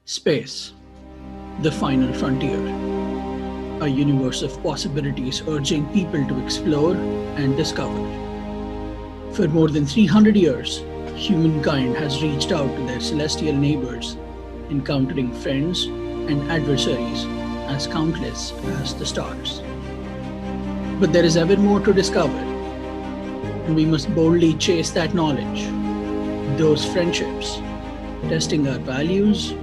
Space, the final frontier, a universe of possibilities urging people to explore and discover. For more than 300 years, humankind has reached out to their celestial neighbors, encountering friends and adversaries as countless as the stars. But there is ever more to discover, and we must boldly chase that knowledge, those friendships, testing our values,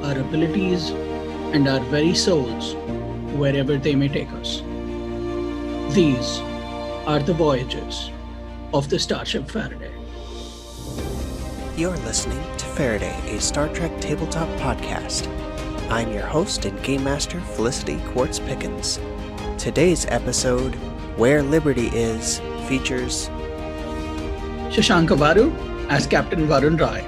our abilities, and our very souls wherever they may take us. These are the voyages of the Starship Faraday. You're listening to Faraday, a Star Trek tabletop podcast. I'm your host and game master, Felicity Quartz Pickens. Today's episode, Where Liberty Is, features Shashanka Varu as Captain Varun Rai.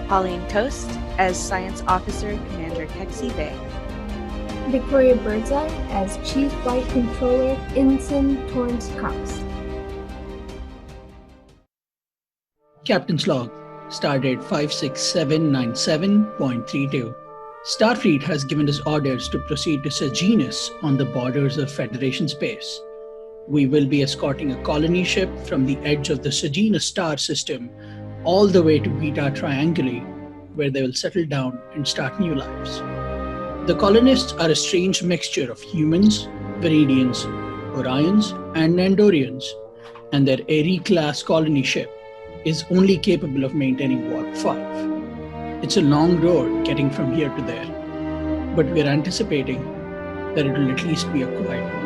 Pauline Toast as Science Officer Commander Kexi Bay. Victoria Birdseye as Chief Flight Controller Ensign Torrance Cox. Captain's Log, Stardate 56797.32. Starfleet has given us orders to proceed to Sejanus on the borders of Federation space. We will be escorting a colony ship from the edge of the Sejanus star system all the way to Beta Trianguli, where they will settle down and start new lives. The colonists are a strange mixture of humans, Viridians, Orions, and Nandorians, and their Airy-class colony ship is only capable of maintaining Warp 5. It's a long road getting from here to there, but we're anticipating that it will at least be a quiet one.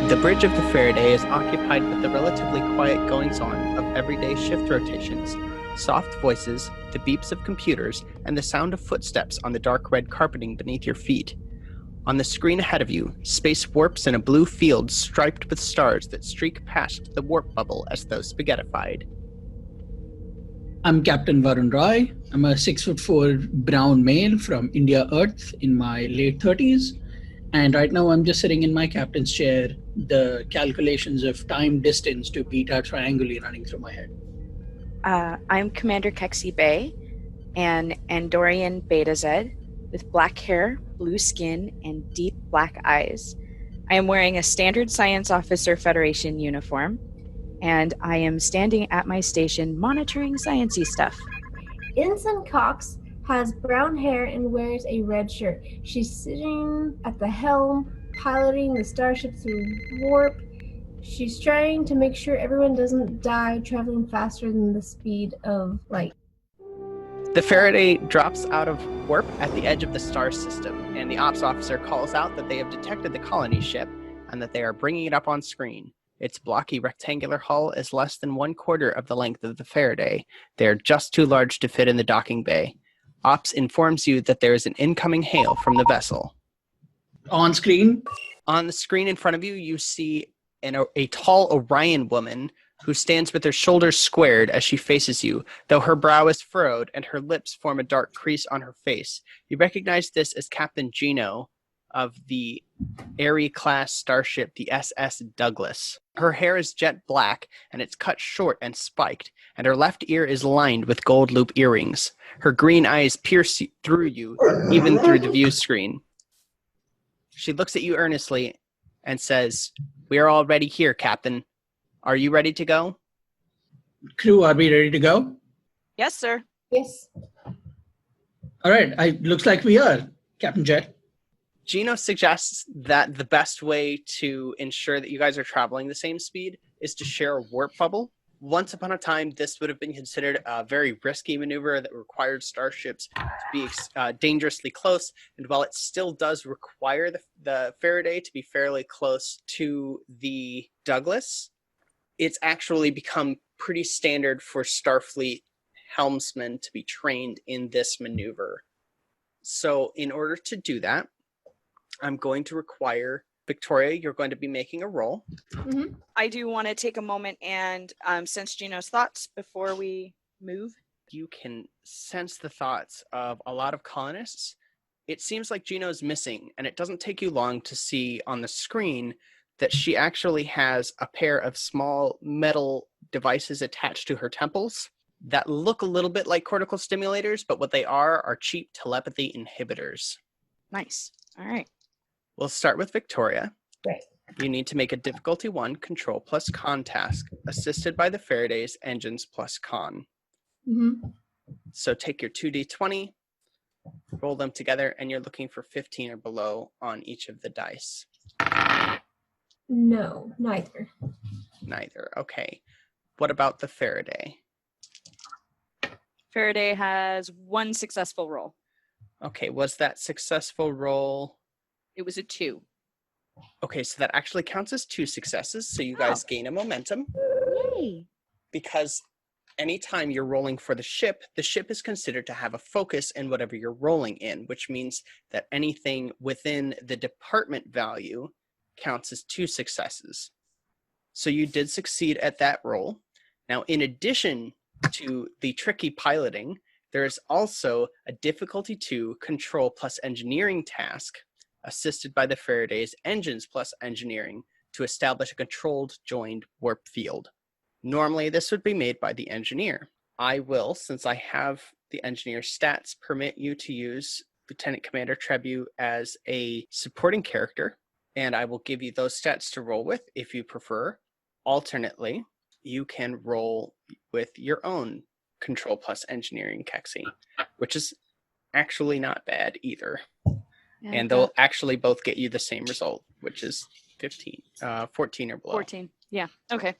The bridge of the Faraday is occupied with the relatively quiet goings-on of everyday shift rotations, soft voices, the beeps of computers, and the sound of footsteps on the dark red carpeting beneath your feet. On the screen ahead of you, space warps in a blue field striped with stars that streak past the warp bubble as though spaghettified. I'm Captain Varun Rai. I'm a 6'4" brown male from India Earth in my late 30s. And right now I'm just sitting in my captain's chair, the calculations of time distance to Beta Trianguli running through my head. I'm Commander Kexi Bay, an Andorian Beta Z with black hair, blue skin, and deep black eyes. I am wearing a standard Science Officer Federation uniform, and I am standing at my station monitoring sciencey stuff. Ensign Cox has brown hair and wears a red shirt. She's sitting at the helm, piloting the starship through warp. She's trying to make sure everyone doesn't die traveling faster than the speed of light. The Faraday drops out of warp at the edge of the star system, and the ops officer calls out that they have detected the colony ship and that they are bringing it up on screen. Its blocky rectangular hull is less than 1/4 of the length of the Faraday. They are just too large to fit in the docking bay. Ops informs you that there is an incoming hail from the vessel. On screen? On the screen in front of you, you see a tall Orion woman who stands with her shoulders squared as she faces you, though her brow is furrowed and her lips form a dark crease on her face. You recognize this as Captain Gino of the Airy-class starship, the SS Douglas. Her hair is jet black, and it's cut short and spiked, and her left ear is lined with gold loop earrings. Her green eyes pierce through you, even through the view screen. She looks at you earnestly and says, "We are all ready here, Captain. Are you ready to go?" Crew, are we ready to go? Yes, sir. Yes. All right, looks like we are, Captain Jet. Gino suggests that the best way to ensure that you guys are traveling the same speed is to share a warp bubble. Once upon a time, this would have been considered a very risky maneuver that required starships to be dangerously close. And while it still does require the Faraday to be fairly close to the Douglas, it's actually become pretty standard for Starfleet helmsmen to be trained in this maneuver. So in order to do that, I'm going to require Victoria, you're going to be making a roll. Mm-hmm. I do want to take a moment and sense Gino's thoughts before we move. You can sense the thoughts of a lot of colonists. It seems like Gino's missing, and it doesn't take you long to see on the screen that she actually has a pair of small metal devices attached to her temples. that look a little bit like cortical stimulators, but what they are cheap telepathy inhibitors. Nice. All right. We'll start with Victoria. Right. You need to make a difficulty 1 control plus con task assisted by the Faraday's engines plus con. Mm-hmm. So take your 2d20, roll them together, and you're looking for 15 or below on each of the dice. No, neither. Neither. Okay. What about the Faraday? Faraday has 1 successful roll. Okay. Was that successful roll? It was a 2. Okay, so that actually counts as 2 successes. So you guys gain a momentum Yay. because anytime you're rolling for the ship is considered to have a focus in whatever you're rolling in, which means that anything within the department value counts as 2 successes. So you did succeed at that roll. Now, in addition to the tricky piloting, there is also a difficulty 2 control plus engineering task assisted by the Faraday's engines plus engineering to establish a controlled joined warp field. Normally, this would be made by the engineer. I will, since I have the engineer stats, permit you to use Lieutenant Commander Trebu as a supporting character, and I will give you those stats to roll with if you prefer. Alternately, you can roll with your own control plus engineering Kexi, which is actually not bad either. Yeah, And they'll actually both get you the same result, which is 14 or below. 14. Yeah. Okay.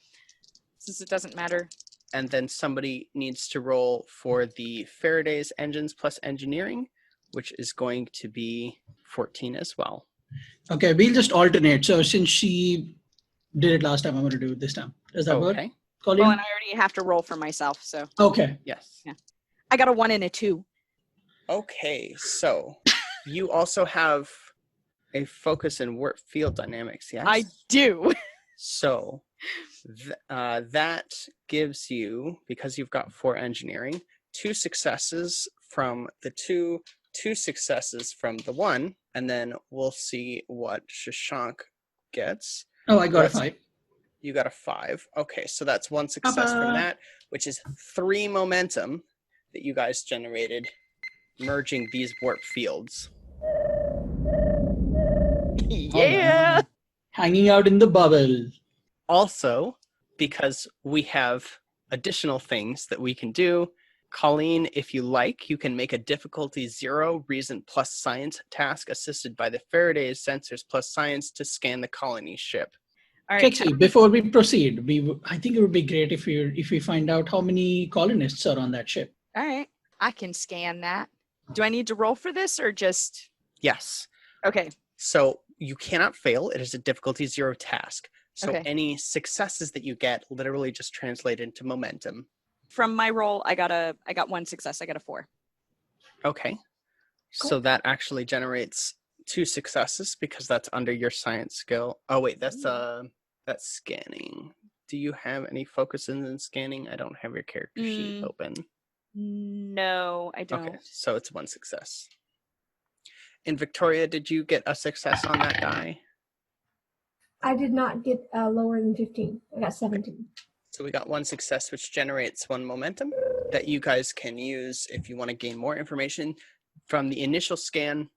Since it doesn't matter. And then somebody needs to roll for the Faraday's engines plus engineering, which is going to be 14 as well. Okay, we'll just alternate. So since she did it last time, I'm going to do it this time. Does that work? Okay. Colleen? Well, and I already have to roll for myself, so. Okay. Yes. Yeah. I got a 1 and a 2. Okay, so you also have a focus in warp field dynamics, yes? I do. So that gives you, because you've got 4 engineering, 2 successes from the 2 successes from the 1, and then we'll see what Shashank gets. Oh, I got a 5. You got a 5. Okay, so that's 1 success from that, which is 3 momentum that you guys generated merging these warp fields. Yeah. Hanging out in the bubble. Also, because we have additional things that we can do, Colleen, if you like, you can make a difficulty 0 reason plus science task assisted by the Faraday's sensors plus science to scan the colony ship. All right. Kexi, before we proceed, I think it would be great if we find out how many colonists are on that ship. All right. I can scan that. Do I need to roll for this or just? Yes. Okay. So you cannot fail. It is a difficulty 0 task. So Okay. any successes that you get literally just translate into momentum. From my roll, I got 1 success. I got a 4. Okay. Cool. So that actually generates 2 successes because that's under your science skill. Oh wait, that's scanning. Do you have any focuses in scanning? I don't have your character sheet open. No, I don't. Okay, so it's 1 success. And Victoria, did you get a success on that die? I did not get lower than 15. I got 17. So we got 1 success, which generates 1 momentum that you guys can use if you want to gain more information from the initial scan.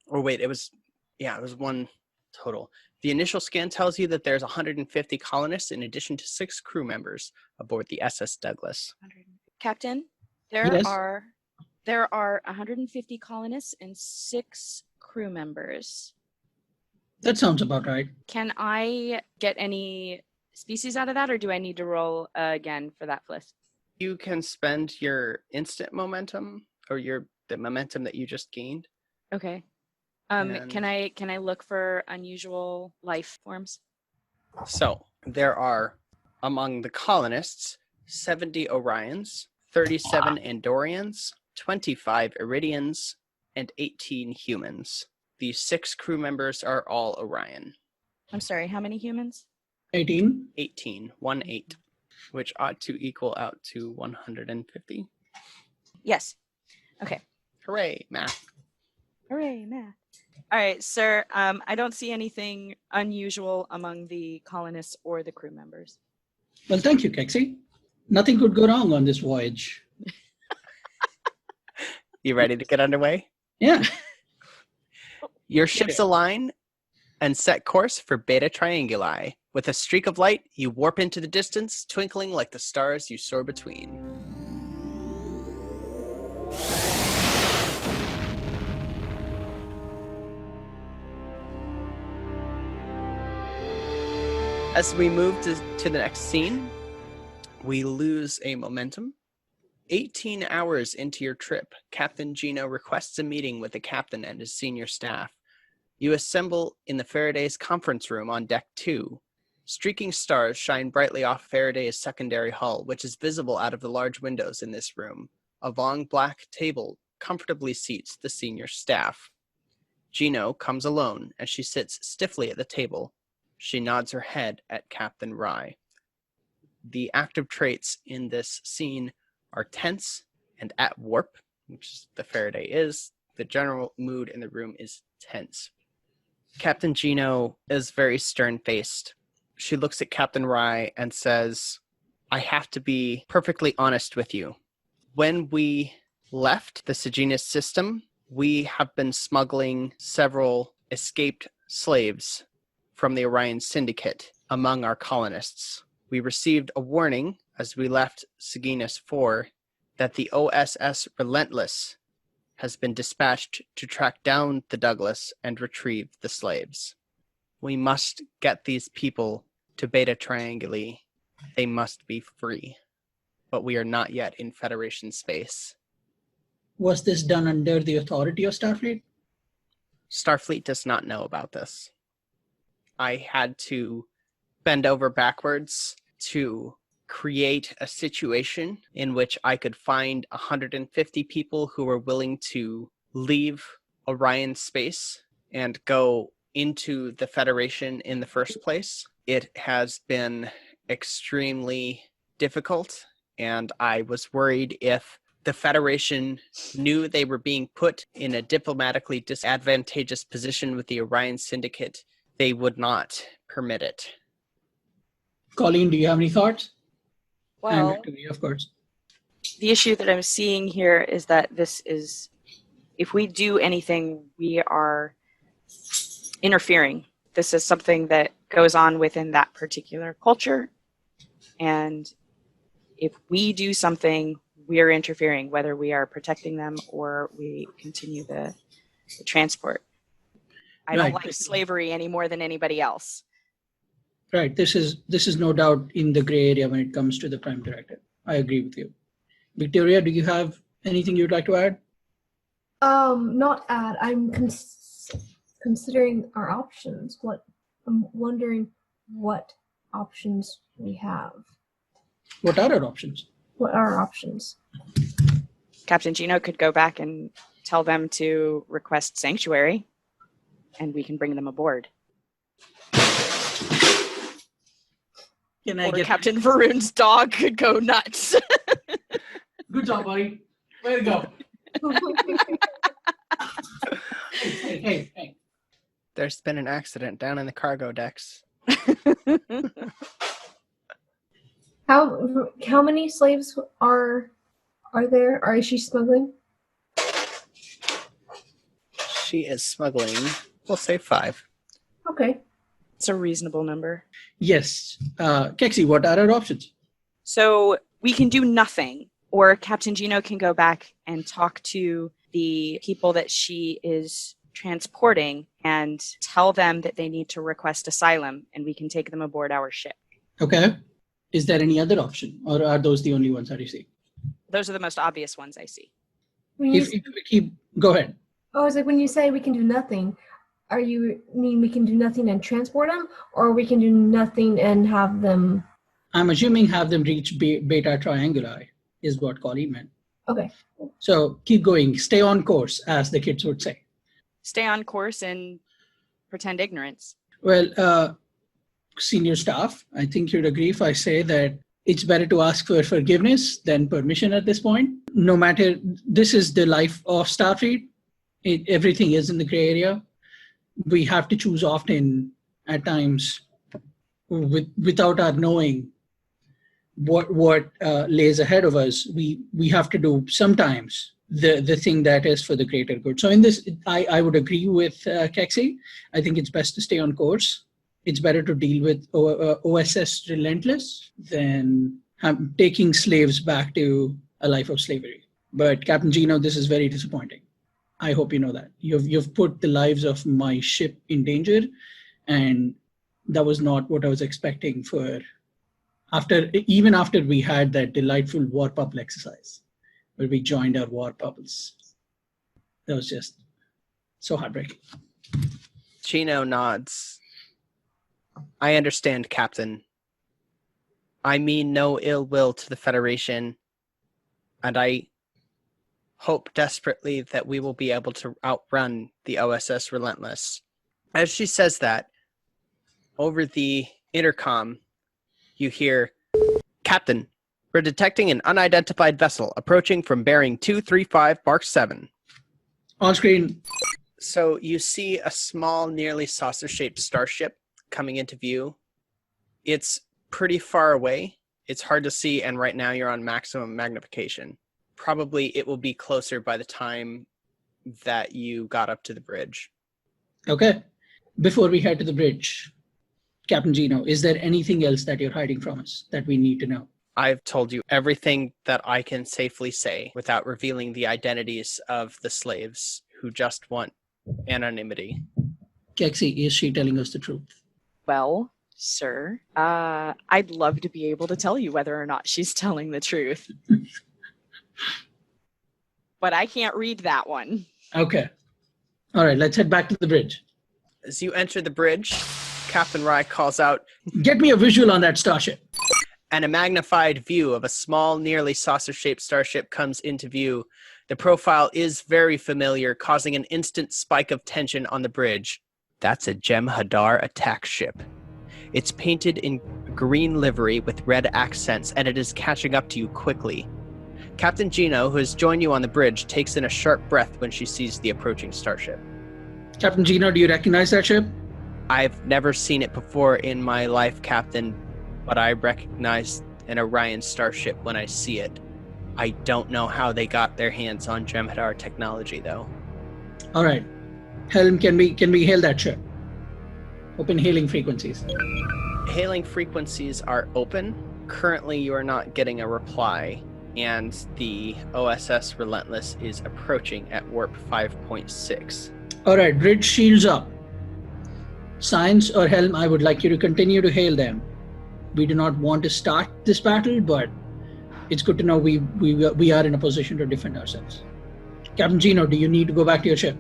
Or wait, it was 1 total. The initial scan tells you that there's 150 colonists in addition to 6 crew members aboard the SS Douglas. Captain, there Yes? are 150 colonists and 6 crew members. That sounds about right. Can I get any species out of that, or do I need to roll again for that list? You can spend your instant momentum or the momentum that you just gained. Okay. And- Can I look for unusual life forms? So there are, among the colonists, 70 Orions, 37 Andorians, 25 Iridians, and 18 humans. The 6 crew members are all Orion. I'm sorry, how many humans? 18. 18, 1-8, which ought to equal out to 150. Yes. Okay. Hooray, math. Hooray, math. All right, sir. I don't see anything unusual among the colonists or the crew members. Well, thank you, Kexi. Nothing could go wrong on this voyage. You ready to get underway? Yeah. Your ships align and set course for Beta Trianguli. With a streak of light, you warp into the distance, twinkling like the stars you soar between. As we move to the next scene, we lose a momentum. 18 hours into your trip, Captain Gino requests a meeting with the captain and his senior staff. You assemble in the Faraday's conference room on deck 2. Streaking stars shine brightly off Faraday's secondary hull, which is visible out of the large windows in this room. A long black table comfortably seats the senior staff. Gino comes alone as she sits stiffly at the table. She nods her head at Captain Rye. The active traits in this scene are tense and at warp, which the Faraday is. The general mood in the room is tense. Captain Gino is very stern-faced. She looks at Captain Rye and says, I have to be perfectly honest with you. When we left the Sejanus system, we have been smuggling several escaped slaves from the Orion Syndicate among our colonists. We received a warning as we left Sejanus 4 that the OSS Relentless has been dispatched to track down the Douglas and retrieve the slaves. We must get these people to Beta Trianguli. They must be free. But we are not yet in Federation space. Was this done under the authority of Starfleet? Starfleet does not know about this. I had to bend over backwards to create a situation in which I could find 150 people who were willing to leave Orion space and go into the Federation in the first place. It has been extremely difficult, and I was worried if the Federation knew they were being put in a diplomatically disadvantageous position with the Orion Syndicate, they would not permit it. Colleen, do you have any thoughts? And Well, Victoria, of course. the issue that I'm seeing here is that this is, if we do anything, we are interfering. This is something that goes on within that particular culture. And if we do something, we're interfering, whether we are protecting them or we continue the transport. I don't like slavery any more than anybody else. Right. This is no doubt in the gray area when it comes to the Prime Directive. I agree with you. Victoria, do you have anything you'd like to add? Not add. I'm considering our options. I'm wondering what options we have. What are our options? What are our options? Captain Gino could go back and tell them to request sanctuary, and we can bring them aboard. Or Captain Varun's dog could go nuts. Good job, buddy. Way to go. Hey. There's been an accident down in the cargo decks. How many slaves are there? Or is she smuggling? She is smuggling, we'll say 5. Okay. It's a reasonable number. Yes. Kexi, what are our options? So we can do nothing, or Captain Gino can go back and talk to the people that she is transporting and tell them that they need to request asylum, and we can take them aboard our ship. Okay. Is there any other option, or are those the only ones that you see? Those are the most obvious ones I see. If we keep, go ahead. Oh, it's like when you say we can do nothing, are you mean we can do nothing and transport them, or we can do nothing and have them? I'm assuming have them reach Beta Trianguli is what Colleen meant. Okay. So keep going. Stay on course, as the kids would say. Stay on course and pretend ignorance. Well, senior staff, I think you'd agree if I say that it's better to ask for forgiveness than permission at this point. No matter, this is the life of Starfleet. Everything is in the gray area. We have to choose often at times without our knowing what lays ahead of us, we have to do sometimes the thing that is for the greater good. So in this, I would agree with Kexi. I think it's best to stay on course. It's better to deal with OSS relentless than taking slaves back to a life of slavery. But Captain Gino, this is very disappointing. I hope you know that. You've put the lives of my ship in danger, and that was not what I was expecting for even after we had that delightful warp bubble exercise where we joined our warp bubbles. That was just so heartbreaking. Gino nods. I understand, Captain. I mean no ill will to the Federation, and I hope desperately that we will be able to outrun the OSS Relentless. As she says that, over the intercom, you hear, Captain, we're detecting an unidentified vessel approaching from bearing 235 Mark 7. On screen. So you see a small, nearly saucer-shaped starship coming into view. It's pretty far away. It's hard to see, and right now you're on maximum magnification. Probably it will be closer by the time that you got up to the bridge. Okay. Before we head to the bridge, Captain Gino, is there anything else that you're hiding from us that we need to know? I've told you everything that I can safely say without revealing the identities of the slaves who just want anonymity. Kexi, is she telling us the truth? Well, sir, I'd love to be able to tell you whether or not she's telling the truth. But I can't read that one. Okay. All right, let's head back to the bridge. As you enter the bridge, Captain Rye calls out, Get me a visual on that starship. and a magnified view of a small, nearly saucer-shaped starship comes into view. The profile is very familiar, causing an instant spike of tension on the bridge. That's a Jem'Hadar attack ship. It's painted in green livery with red accents, and it is catching up to you quickly. Captain Gino, who has joined you on the bridge, takes in a sharp breath when she sees the approaching starship. Captain Gino, do you recognize that ship? I've never seen it before in my life, Captain, but I recognize an Orion starship when I see it. I don't know how they got their hands on Jem'Hadar technology, though. All right. Helm, can we hail that ship? Open hailing frequencies. Hailing frequencies are open. Currently, you are not getting a reply, and the OSS Relentless is approaching at warp 5.6. All right, bridge shields up. Science or Helm, I would like you to continue to hail them. We do not want to start this battle, but it's good to know we are in a position to defend ourselves. Captain Gino, do you need to go back to your ship?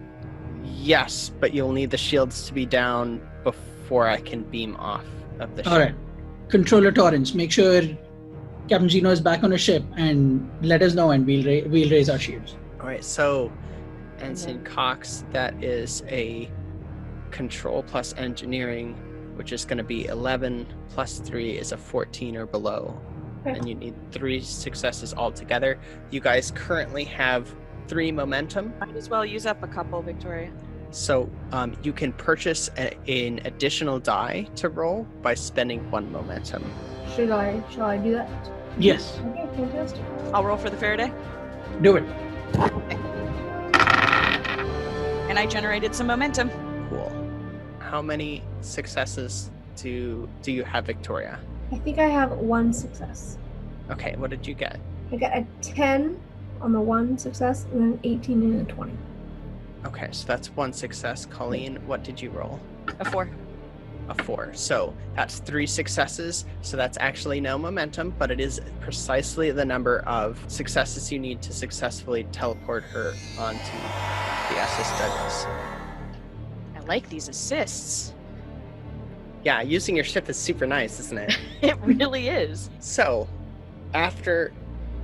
Yes, but you'll need the shields to be down before I can beam off of the ship. All right. Controller Torrance, make sure Captain Gino is back on her ship and let us know, and we'll raise our shields. All right, so Ensign Cox, that is a control plus engineering, which is going to be 11 plus 3 is a 14 or below. Okay. And you need 3 successes altogether. You guys currently have 3 momentum. Might as well use up a couple, Victoria. So you can purchase an additional die to roll by spending 1 momentum. Shall I do that? Yes, Okay, fantastic. I'll roll for the Faraday. do it. And I generated some momentum. Cool. How many successes do you have, Victoria? I think I have 1 success. Okay, what did you get? I got a 10 on the 1 success and an 18 and a 20. Okay, so that's 1 success. Colleen, what did you roll? A 4. A 4. So that's 3 successes. So that's actually no momentum, but it is precisely the number of successes you need to successfully teleport her onto the SS Douglas. I like these assists. Yeah, using your ship is super nice, isn't it? It really is. So, after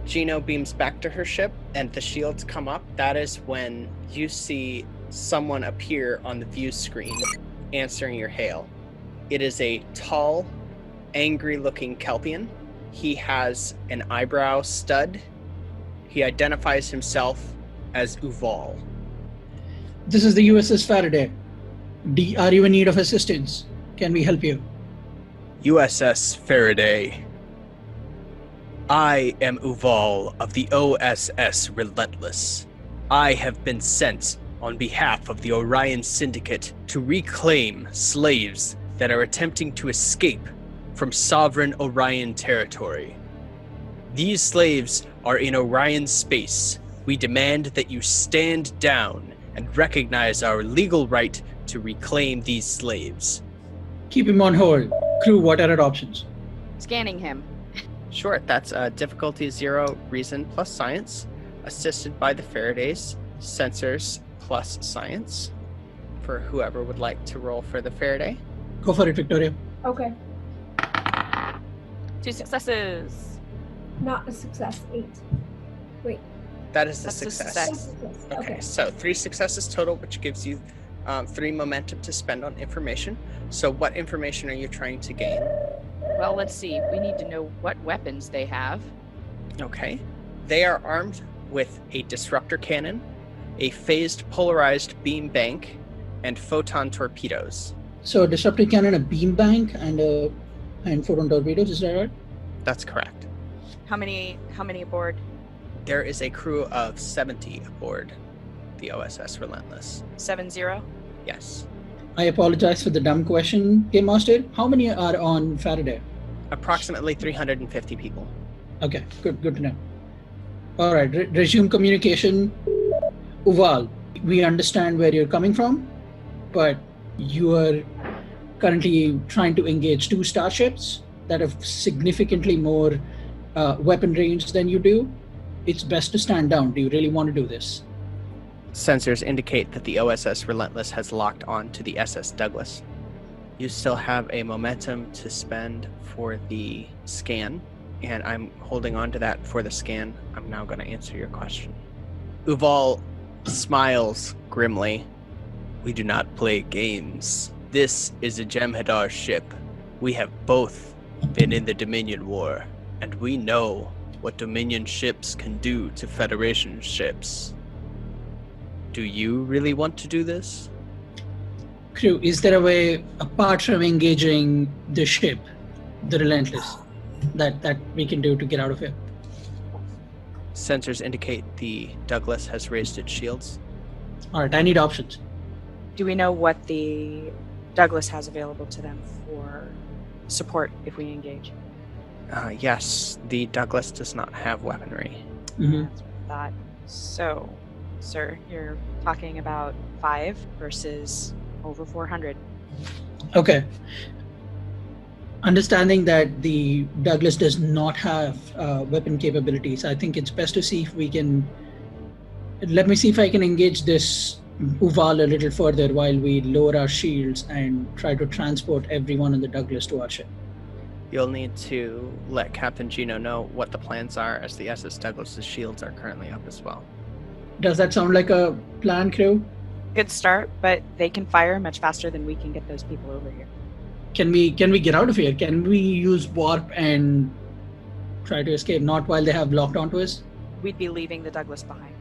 Gino beams back to her ship and the shields come up, that is when you see someone appear on the view screen answering your hail. It is a tall, angry-looking Kelpian. He has an eyebrow stud. He identifies himself as Uval. This is the USS Faraday. Are you in need of assistance? Can we help you? USS Faraday. I am Uval of the OSS Relentless. I have been sent on behalf of the Orion Syndicate to reclaim slaves that are attempting to escape from sovereign Orion territory. These slaves are in Orion space. We demand that you stand down and recognize our legal right to reclaim these slaves. Keep him on hold. Crew, what are our options? Scanning him. Sure, that's difficulty 0, reason plus science, assisted by the Faraday's, sensors plus science, for whoever would like to roll for the Faraday. Go for it, Victoria. Okay. 2 successes. Not a success. 8. Wait. That is a That's a success. success. Okay, so 3 successes total, which gives you 3 momentum to spend on information. So what information are you trying to gain? Well, let's see. We need to know what weapons they have. Okay. They are armed with a disruptor cannon, a phased polarized beam bank, and photon torpedoes. So, disruptor cannon, a beam bank, and photon torpedoes. Is that right? That's correct. How many aboard? There is a crew of 70 aboard the OSS Relentless. 70? Yes. I apologize for the dumb question, Game Master. How many are on Faraday? Approximately 350 people. Okay, good to know. All right, resume communication. Uval, we understand where you're coming from, but you are currently trying to engage 2 starships that have significantly more weapon range than you do. It's best to stand down. Do you really want to do this? Sensors indicate that the OSS Relentless has locked on to the SS Douglas. You still have a momentum to spend for the scan, and I'm holding on to that for the scan. I'm now going to answer your question. Uval smiles grimly. We do not play games. This is a Jem'Hadar ship. We have both been in the Dominion War, and we know what Dominion ships can do to Federation ships. Do you really want to do this? Crew, is there a way, apart from engaging the ship, the Relentless, that we can do to get out of here? Sensors indicate the Douglas has raised its shields. All right, I need options. Do we know what the Douglas has available to them for support if we engage? Yes, the Douglas does not have weaponry. Mm-hmm. That's what I thought. So, sir, you're talking about 5 versus over 400. Okay. Understanding that the Douglas does not have weapon capabilities, I think it's best to see if we can. Let me see if I can engage this Uval a little further while we lower our shields and try to transport everyone in the Douglas to our ship. You'll need to let Captain Gino know what the plans are, as the SS Douglas's shields are currently up as well. Does that sound like a plan, Crew? Good start, but they can fire much faster than we can get those people over here. Can we get out of here? Can we use warp and try to escape? Not while they have locked onto us? We'd be leaving the Douglas behind.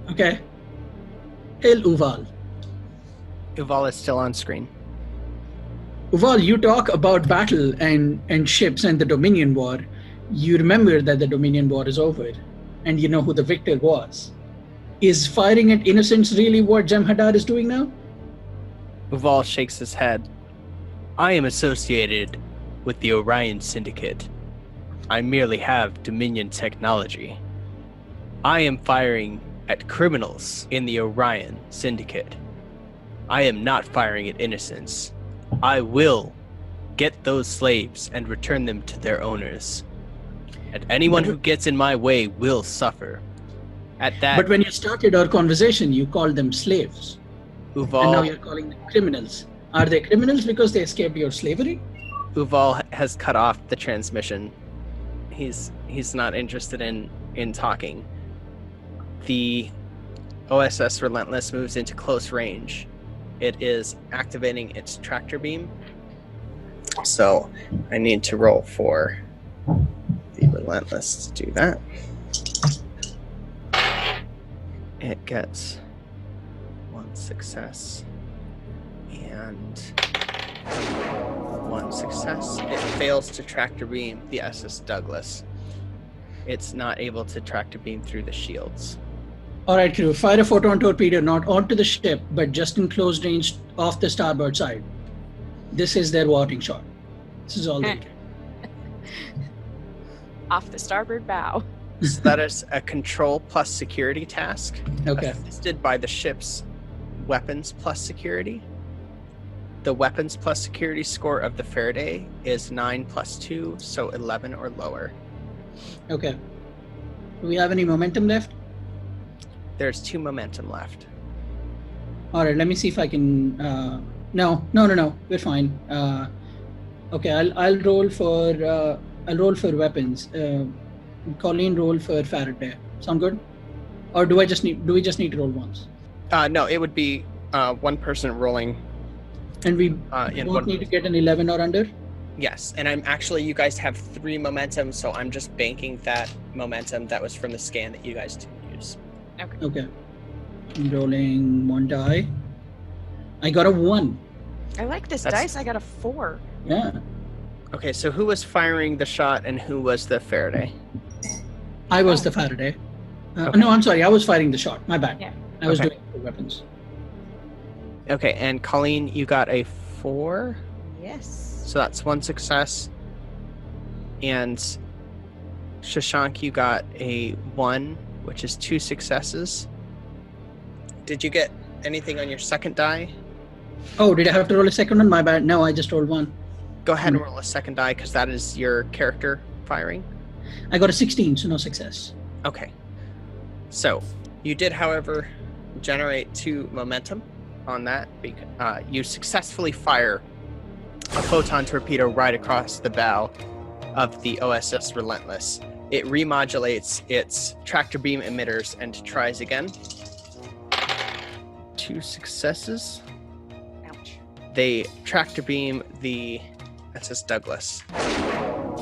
Okay. Hail Uval. Uval is still on screen. Uval, you talk about battle and ships and the Dominion War. You remember that the Dominion War is over, and you know who the victor was. Is firing at innocents really what Jem'Hadar is doing now? Uval shakes his head. I am associated with the Orion Syndicate. I merely have Dominion technology. I am firing at criminals in the Orion Syndicate. I am not firing at innocents. I will get those slaves and return them to their owners. And anyone who gets in my way will suffer. At that, But when you started our conversation, you called them slaves. And now Uval, you're calling them criminals. Are they criminals because they escaped your slavery? Uval has cut off the transmission. He's not interested in talking. The OSS Relentless moves into close range. It is activating its tractor beam. So I need to roll for the Relentless to do that. It gets 1 success and 1 1 success. It fails to tractor beam the SS Douglas. It's not able to tractor beam through the shields. All right, crew. Fire a photon torpedo not onto the ship, but just in close range off the starboard side. This is their warning shot. This is all they get. Off the starboard bow. So that is a control plus security task. Okay. Assisted by the ship's weapons plus security. The weapons plus security score of the Faraday is 9 plus 2, so 11 or lower. Okay. Do we have any momentum left? There's 2 momentum left. All right. Let me see if I can. No. We're fine. Okay. I'll roll for. I'll roll for weapons. Colleen roll for Faraday. Sound good? Or do we just need to roll once? No, it would be one person rolling. And we in both one need to get an 11 or under? Yes, and you guys have 3 momentum, so I'm just banking that momentum that was from the scan that you guys didn't use. Okay. I'm rolling 1 die. I got a 1. I like this That's- dice. I got a 4. Yeah. Okay, so who was firing the shot and who was the Faraday? I was the Faraday. Okay. No, I'm sorry. I was firing the shot. My bad. Yeah. I was Okay. doing the weapons. Okay, and Colleen, you got a 4, Yes. so that's 1 success. And Shashank, you got a 1, which is 2 successes. Did you get anything on your second die? Oh, did I have to roll a second one? My bad. No, I just rolled 1. Go ahead and roll a second die, because that is your character firing. I got a 16, so no success. Okay. So, you did, however, generate 2 momentum on that. You successfully fire a photon torpedo right across the bow of the OSS Relentless. It remodulates its tractor beam emitters and tries again. 2 successes. Ouch. They tractor beam the SS Douglas.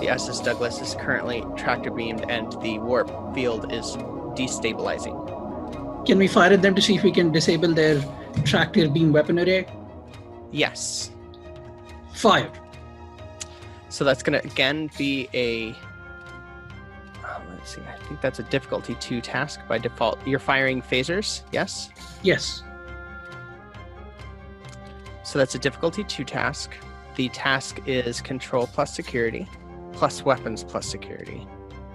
The SS Douglas is currently tractor beamed and the warp field is destabilizing. Can we fire at them to see if we can disable their tractor beam weapon array? Yes. Fired. So that's going to again be a... let's see, I think that's a difficulty 2 task by default. You're firing phasers, yes? Yes. So that's a difficulty 2 task. The task is control plus security, plus weapons plus security.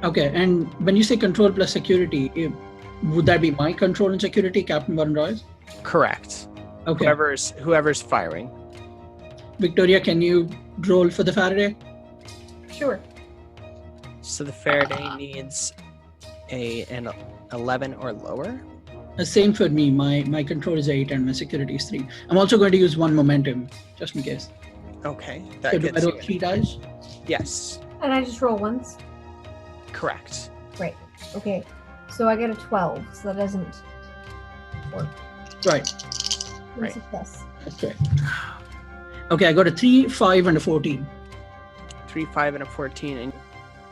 Okay, and when you say control plus security, would that be my control and security, Captain Warren Royce? Correct. Okay. Whoever's firing. Victoria, can you roll for the Faraday? Sure. So the Faraday needs an 11 or lower. Same for me. My control is 8 and my security is 3. I'm also going to use 1 momentum, just in case. Okay. So That do I gets roll you. 3 dice? Yes. And I just roll once. Correct. Right. Okay. So I got a 12, so that doesn't work. Right. One Right. success. That's right. Okay, I got a 3, 5, and a 14. 3, 5, and a 14,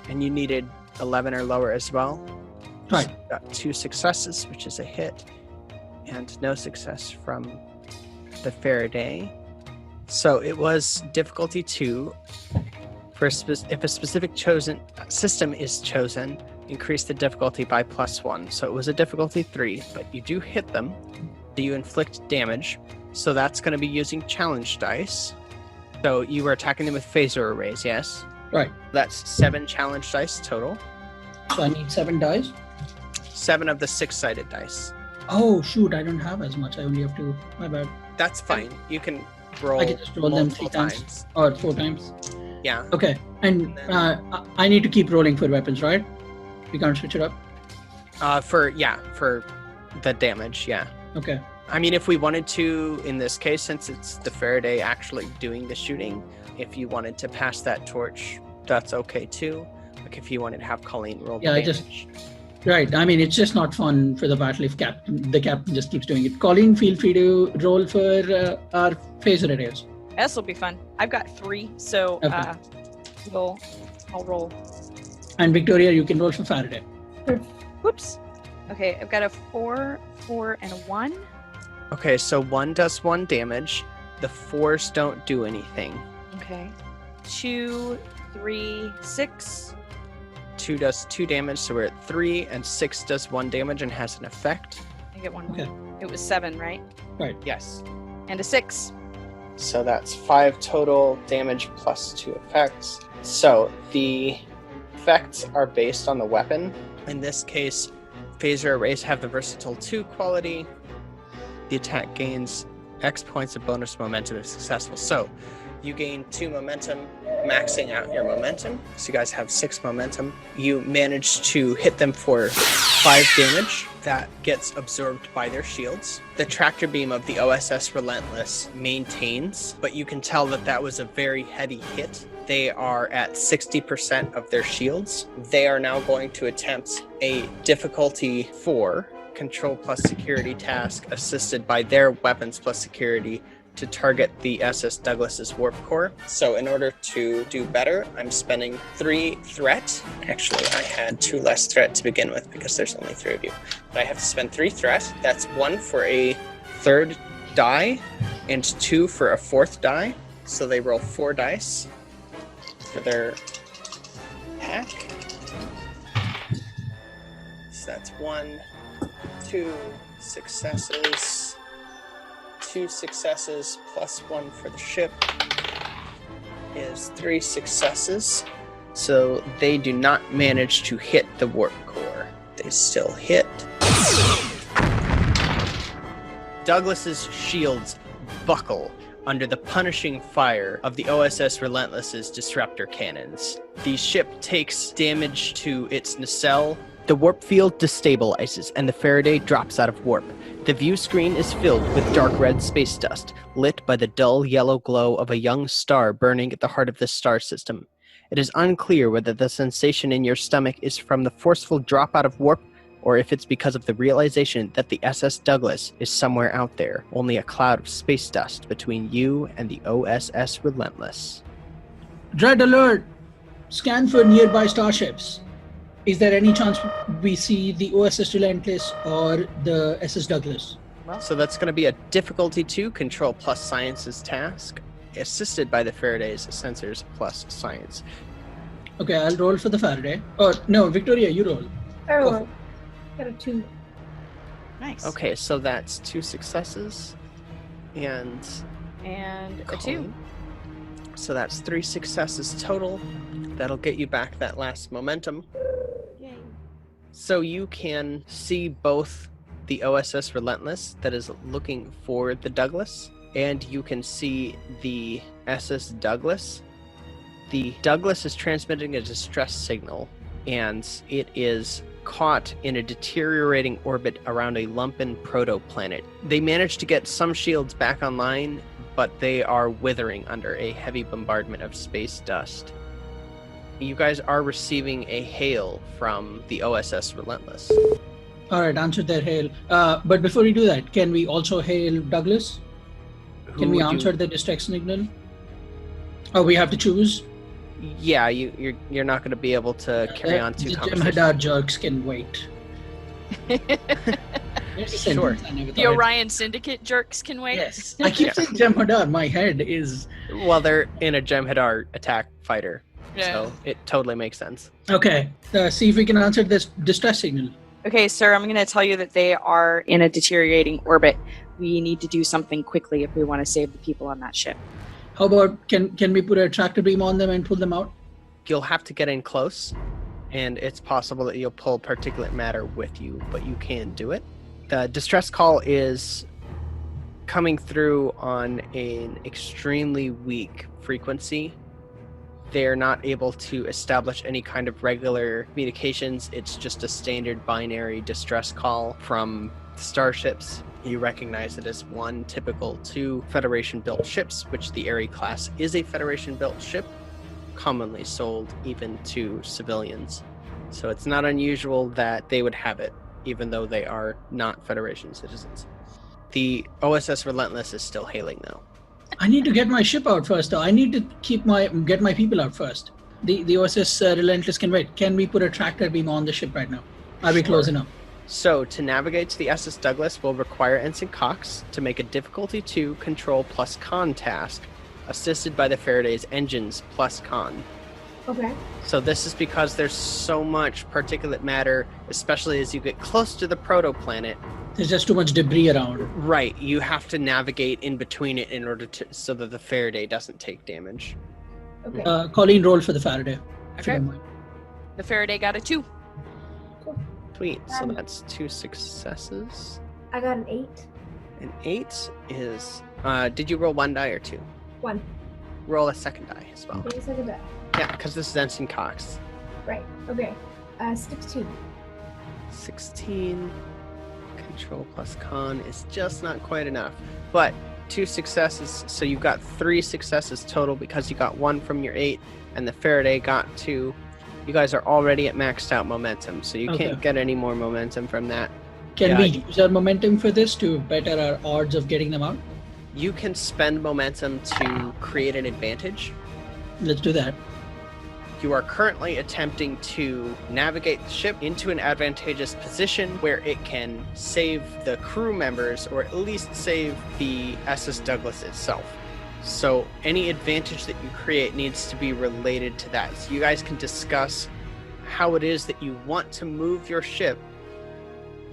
and you needed 11 or lower as well. Right. So you got 2 successes, which is a hit, and no success from the Faraday. So it was difficulty 2. If a specific chosen system is chosen, increase the difficulty by +1. So it was a difficulty 3, but you do hit them. You inflict damage. So that's going to be using challenge dice. So you were attacking them with phaser arrays, yes? Right. That's 7 challenge dice total. So I need 7 dice. 7 of the 6-sided dice. Oh, shoot. I don't have as much. I only have 2. My bad. That's fine. You can roll I can just roll them 3 multiple times. Or 4 times. Yeah. Okay. And I need to keep rolling for weapons, right? We can't switch it up? For the damage, yeah. Okay. I mean, if we wanted to, in this case, since it's the Faraday actually doing the shooting, if you wanted to pass that torch, that's okay too. Like if you wanted to have Colleen roll the Yeah, damage. Right. I mean, it's just not fun for the battle if the captain just keeps doing it. Colleen, feel free to roll for our phaser arrays. This will be fun. I've got 3, so Okay. I'll roll. And Victoria, you can roll for Faraday. Whoops. Okay, I've got a 4, 4, and a 1. Okay, so 1 does 1 damage. The 4s don't do anything. Okay. 2, 3, 6. 2 does 2 damage, so we're at 3, and 6 does 1 damage and has an effect. I get one more. Okay. It was 7, right? Right. Yes. And a 6. So that's 5 total damage plus 2 effects. So the effects are based on the weapon. In this case, phaser arrays have the versatile 2 quality. The attack gains X points of bonus momentum if successful. So you gain 2 momentum, maxing out your momentum. So you guys have 6 momentum. You manage to hit them for 5 damage. That gets absorbed by their shields. The tractor beam of the OSS Relentless maintains, but you can tell that that was a very heavy hit. They are at 60% of their shields. They are now going to attempt a difficulty 4 control plus security task assisted by their weapons plus security to target the SS Douglas's warp core. So in order to do better, I'm spending 3 threat. Actually, I had 2 less threat to begin with because there's only 3 of you. But I have to spend 3 threat. That's 1 for a 3rd die and 2 for a 4th die. So they roll 4 dice for their attack. So that's 1, 2 successes. 2 successes plus 1 for the ship is 3 successes. So they do not manage to hit the warp core. They still hit. Douglas's shields buckle under the punishing fire of the OSS Relentless's disruptor cannons. The ship takes damage to its nacelle. The warp field destabilizes and the Faraday drops out of warp. The view screen is filled with dark red space dust, lit by the dull yellow glow of a young star burning at the heart of the star system. It is unclear whether the sensation in your stomach is from the forceful drop out of warp, or if it's because of the realization that the SS Douglas is somewhere out there, only a cloud of space dust between you and the OSS Relentless. Dread alert! Scan for nearby starships. Is there any chance we see the OSS Relentless or the SS Douglas? So that's going to be a difficulty 2 control plus sciences task, assisted by the Faraday's sensors plus science. Okay, I'll roll for the Faraday. Oh, no, Victoria, you roll. I roll. Got a 2. Nice. Okay, so that's 2 successes and And a Colleen. 2. So that's 3 successes total. That'll get you back that last momentum. Yay. So you can see both the OSS Relentless that is looking for the Douglas, and you can see the SS Douglas. The Douglas is transmitting a distress signal, and it is caught in a deteriorating orbit around a lumpen protoplanet. They managed to get some shields back online, but they are withering under a heavy bombardment of space dust. You guys are receiving a hail from the OSS Relentless. All right, answer their hail. But before we do that, can we also hail Douglas? Can we answer the distress signal? Oh, we have to choose? Yeah, you're not going to be able to carry on 2 The conversations. Jem'Hadar jerks can wait. There's a Sure. sentence I never The thought I'd- Orion Syndicate jerks can wait. Yes. I keep saying Jem'Hadar. My head is... Well, they're in a Jem'Hadar attack fighter, Yeah. so it totally makes sense. Okay, see if we can answer this distress signal. Okay, sir, I'm going to tell you that they are in a deteriorating orbit. We need to do something quickly if we want to save the people on that ship. How about, can we put a tractor beam on them and pull them out? You'll have to get in close, and it's possible that you'll pull particulate matter with you, but you can do it. The distress call is coming through on an extremely weak frequency. They're not able to establish any kind of regular communications. It's just a standard binary distress call from starships. You recognize it as one typical 2 Federation-built ships, which the Aerie class is a Federation-built ship, commonly sold even to civilians. So it's not unusual that they would have it, even though they are not Federation citizens. The OSS Relentless is still hailing, though. I need to get my ship out first, though. I need to get my people out first. The OSS Relentless can wait. Can we put a tractor beam on the ship right now? Are we close enough? So to navigate to the SS Douglas will require Ensign Cox to make a difficulty 2 control plus con task assisted by the Faraday's engines plus con. Okay. So this is because there's so much particulate matter, especially as you get close to the protoplanet. There's just too much debris around. Right, you have to navigate in between it in order to so that the Faraday doesn't take damage. Okay. Colleen, roll for the Faraday. If you Okay. don't mind. The Faraday got a 2. Sweet, so that's 2 successes. I got an 8. An 8 is... did you roll 1 die or 2? 1. Roll a second die as well. Wait a second. Yeah, because this is Ensign Cox. Right. Okay. 16. 16. Control plus con is just not quite enough. But 2 successes, so you've got 3 successes total because you got 1 from your 8, and the Faraday got 2. You guys are already at maxed out momentum, so you can't get any more momentum from that. Can we use our momentum for this to better our odds of getting them out? You can spend momentum to create an advantage. Let's do that. You are currently attempting to navigate the ship into an advantageous position where it can save the crew members, or at least save the SS Douglas itself. So any advantage that you create needs to be related to that. So you guys can discuss how it is that you want to move your ship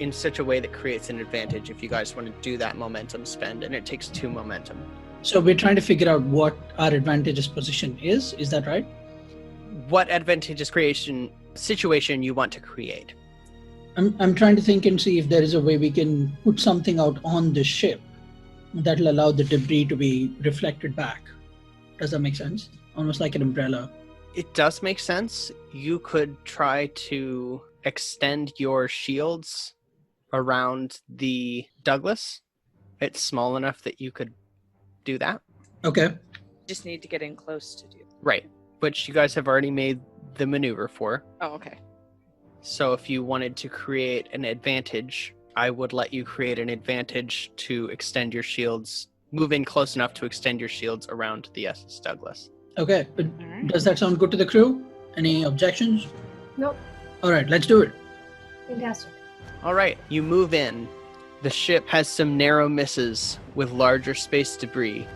in such a way that creates an advantage if you guys want to do that momentum spend, and it takes 2 momentum. So we're trying to figure out what our advantageous position is. Is that right? What advantageous creation situation you want to create. I'm trying to think and see if there is a way we can put something out on the ship that'll allow the debris to be reflected back. Does that make sense? Almost like an umbrella. It does make sense. You could try to extend your shields around the Douglas. It's small enough that you could do that. Okay. Just need to get in close to do. Right. Which you guys have already made the maneuver for. Oh, okay. So if you wanted to create an advantage, I would let you create an advantage to extend your shields, move in close enough to extend your shields around the SS Douglas. Okay. But All right. does that sound good to the crew? Any objections? Nope. All right, let's do it. Fantastic. All right, you move in. The ship has some narrow misses with larger space debris,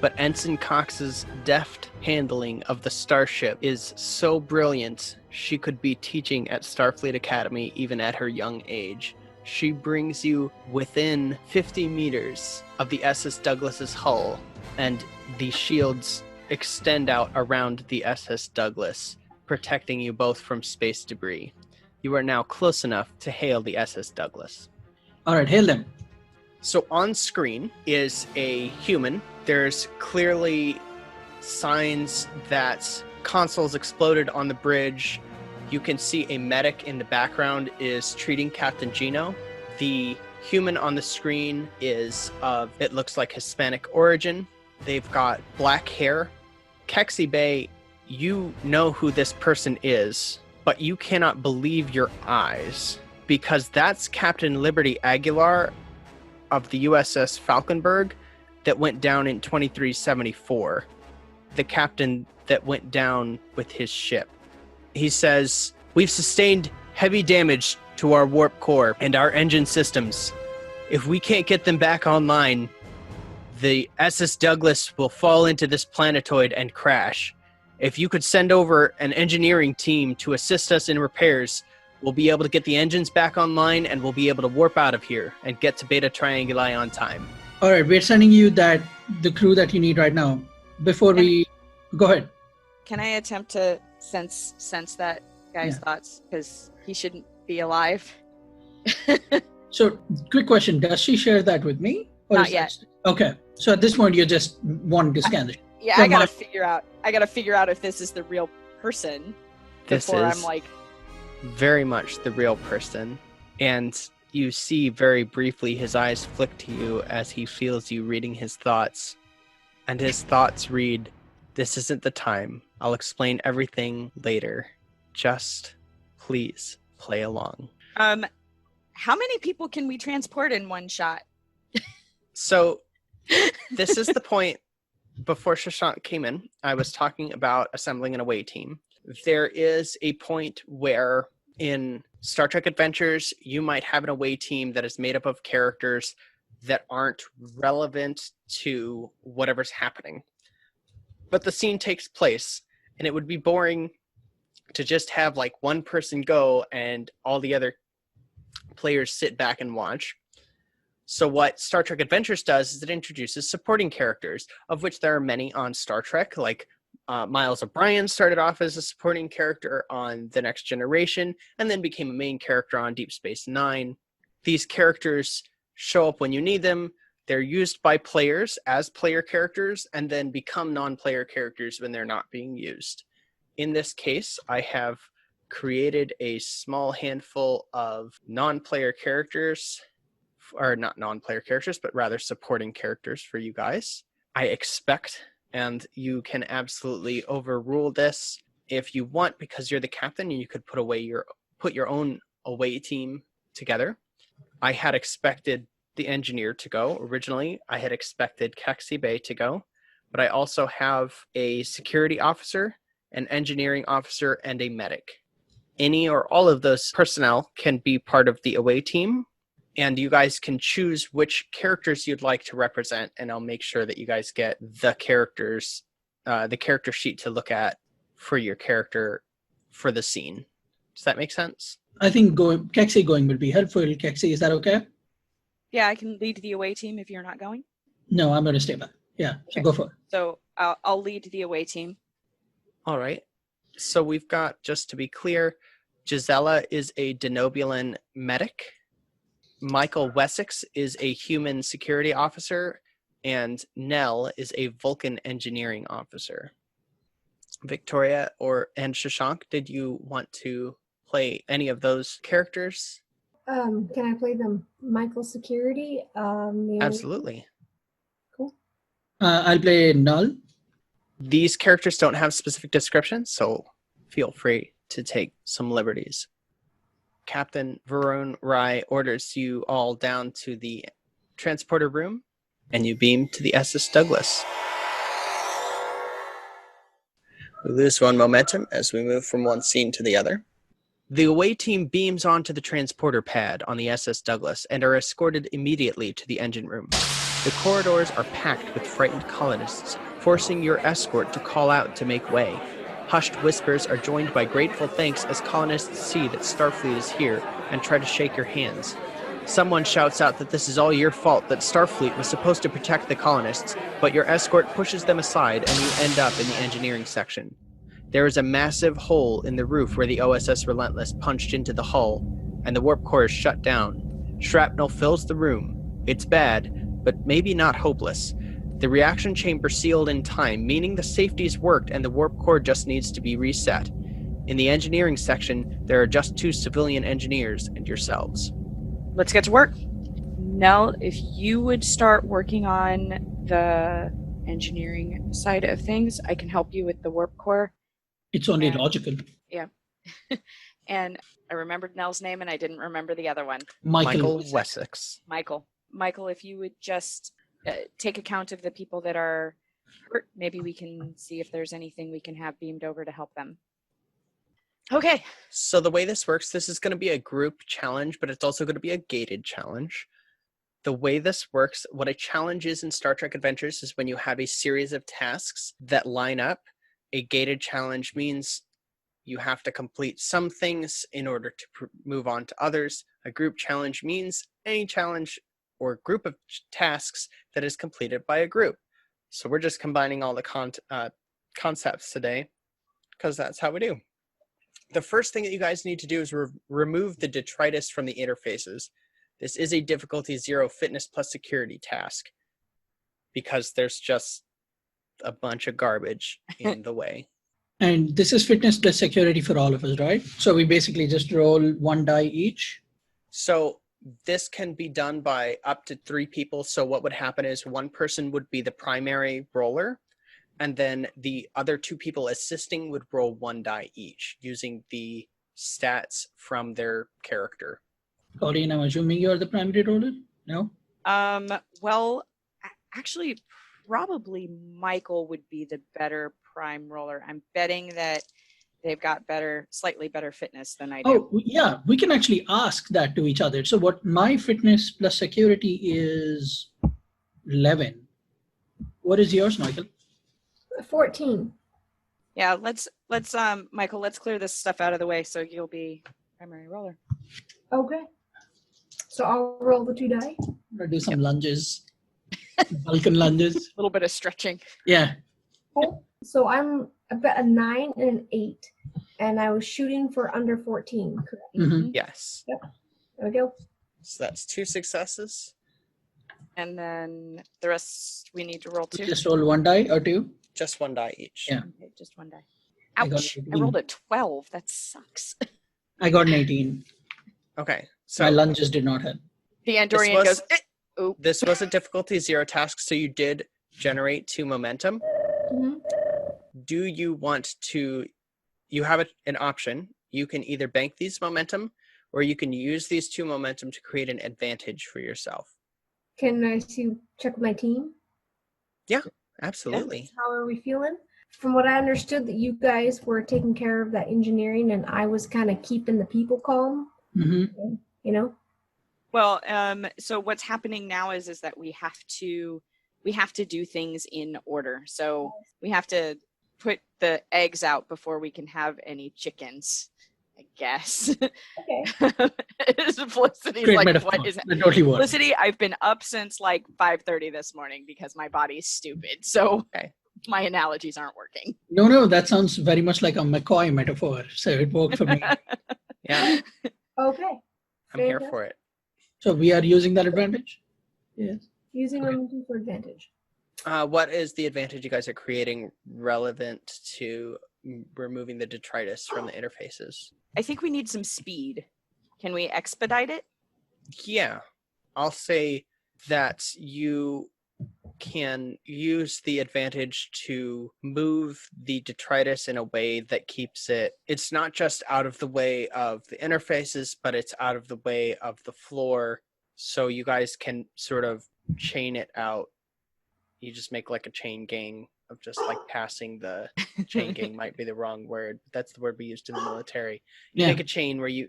but Ensign Cox's deft handling of the starship is so brilliant she could be teaching at Starfleet Academy even at her young age. She brings you within 50 meters of the SS Douglas's hull, and the shields extend out around the SS Douglas, protecting you both from space debris. You are now close enough to hail the SS Douglas. All right, hail them. So on screen is a human. There's clearly signs that consoles exploded on the bridge. You can see a medic in the background is treating Captain Gino. The human on the screen is of, it looks like, Hispanic origin. They've got black hair. Kexi Bay, you know who this person is, but you cannot believe your eyes, because that's Captain Liberty Aguilar of the USS Falkenberg that went down in 2374, the captain that went down with his ship. He says, "We've sustained heavy damage to our warp core and our engine systems. If we can't get them back online, the SS Douglas will fall into this planetoid and crash. If you could send over an engineering team to assist us in repairs, we'll be able to get the engines back online and we'll be able to warp out of here and get to Beta Trianguli on time." All right, we're sending you the crew that you need right now. Before we go ahead. Can I attempt to sense that guy's thoughts? Because he shouldn't be alive. So, quick question: does she share that with me? Not yet. Okay. So at this point, you're just wanting to scan the. Yeah, I gotta figure out if this is the real person This before is I'm like, very much the real person. And you see very briefly his eyes flick to you as he feels you reading his thoughts. And his thoughts read, "This isn't the time. I'll explain everything later. Just please play along." how many people can we transport in one shot? So this is the point. Before Shashank came in, I was talking about assembling an away team. There is a point where in Star Trek Adventures, you might have an away team that is made up of characters that aren't relevant to whatever's happening. but the scene takes place, and it would be boring to just have like one person go and all the other players sit back and watch. So what Star Trek Adventures does is it introduces supporting characters, of which there are many on Star Trek, like Miles O'Brien started off as a supporting character on The Next Generation and then became a main character on Deep Space Nine. These characters show up when you need them. They're used by players as player characters and then become non-player characters when they're not being used. In this case, I have created a small handful of non-player characters, or not non-player characters, but rather supporting characters for you guys. I expect, and you can absolutely overrule this if you want, because you're the captain and you could put your own away team together. I had expected the engineer to go originally. I had expected Kexi Bay to go, but I also have a security officer, an engineering officer, and a medic. Any or all of those personnel can be part of the away team, and you guys can choose which characters you'd like to represent, and I'll make sure that you guys get the characters, the character sheet to look at for your character for the scene. Does that make sense? I think Kexi going would be helpful. Kexi, is that okay? Yeah, I can lead the away team if you're not going. No, I'm going to stay back. Yeah, so Okay. go for it. So I'll lead the away team. All right. So we've got, just to be clear, Gisela is a Denobulan medic. Michael Wessex is a human security officer, and Nell is a Vulcan engineering officer. Victoria and Shashank, did you want to play any of those characters? Can I play the Michael Security? Absolutely. Cool. I'll play Null. These characters don't have specific descriptions, so feel free to take some liberties. Captain Varun Rai orders you all down to the transporter room, and you beam to the SS Douglas. We lose one momentum as we move from one scene to the other. The away team beams onto the transporter pad on the SS Douglas and are escorted immediately to the engine room. The corridors are packed with frightened colonists, forcing your escort to call out to make way. Hushed whispers are joined by grateful thanks as colonists see that Starfleet is here and try to shake your hands. Someone shouts out that this is all your fault, that Starfleet was supposed to protect the colonists, but your escort pushes them aside and you end up in the engineering section. There is a massive hole in the roof where the OSS Relentless punched into the hull, and the warp core is shut down. Shrapnel fills the room. It's bad, but maybe not hopeless. The reaction chamber sealed in time, meaning the safeties worked and the warp core just needs to be reset. In the engineering section, there are just 2 civilian engineers and yourselves. Let's get to work. Nell, if you would start working on the engineering side of things, I can help you with the warp core. It's only And- logical. Yeah. And I remembered Nell's name and I didn't remember the other one. Michael Wessex. Michael, if you would just take account of the people that are hurt, maybe we can see if there's anything we can have beamed over to help them. Okay. So the way this works, this is going to be a group challenge, but it's also going to be a gated challenge. The way this works, what a challenge is in Star Trek Adventures is when you have a series of tasks that line up. A gated challenge means you have to complete some things in order to move on to others. A group challenge means any challenge or group of tasks that is completed by a group. So we're just combining all the concepts today because that's how we do. The first thing that you guys need to do is remove the detritus from the interfaces. This is a difficulty 0 fitness plus security task because there's just a bunch of garbage in the way. And this is fitness plus security for all of us, right? So we basically just roll 1 die each. So this can be done by up to 3 people. So what would happen is one person would be the primary roller, and then the other 2 people assisting would roll 1 die each using the stats from their character. Colleen, I'm assuming you're the primary roller? No? Well, actually, probably Michael would be the better prime roller. I'm betting that they've got slightly better fitness than I do. Oh, yeah, we can actually ask that to each other. So what my fitness plus security is 11. What is yours, Michael? 14. Yeah, let's Michael, let's clear this stuff out of the way so you'll be primary roller. Okay. So I'll roll the 2 die. I'm gonna do some lunges. Vulcan lunges. A little bit of stretching. Yeah. Oh, so I'm about a 9 and an 8. And I was shooting for under 14, correct? Mhm. Yes. There we go. So that's 2 successes. And then the rest we need to roll 2. Just roll 1 die or 2. Just 1 die each. Yeah. Okay, just 1 die. I got Ouch. I 18. rolled a 12. That sucks. I got an 18. Okay. My So lunges did not hit. The Andorian was- goes, this was a difficulty 0 task, so you did generate 2 momentum. Mm-hmm. Do you want to... You have an option. You can either bank these momentum, or you can use these 2 momentum to create an advantage for yourself. Can I check my team? Absolutely. How are we feeling? From what I understood, that you guys were taking care of that engineering, and I was kind of keeping the people calm. Mm-hmm. You know. well, so what's happening now is that we have to do things in order. So we have to put the eggs out before we can have any chickens, I guess. Okay. Felicity's Great like, metaphor. what is it? That totally works. Felicity, I've been up since like 5:30 this morning because my body's stupid. So Okay. my analogies aren't working. No, that sounds very much like a McCoy metaphor. So it worked for me. Yeah, Okay. I'm here for it. So we are using that advantage? Yes. Using Okay. momentum for advantage. What is the advantage you guys are creating relevant to removing the detritus from the interfaces? I think we need some speed. Can we expedite it? Yeah, I'll say that you can use the advantage to move the detritus in a way that keeps it's not just out of the way of the interfaces, but it's out of the way of the floor, so you guys can sort of chain it out. You just make like a chain gang of just like passing the chain gang might be the wrong word, but that's the word we used in the military. You Yeah. make a chain where you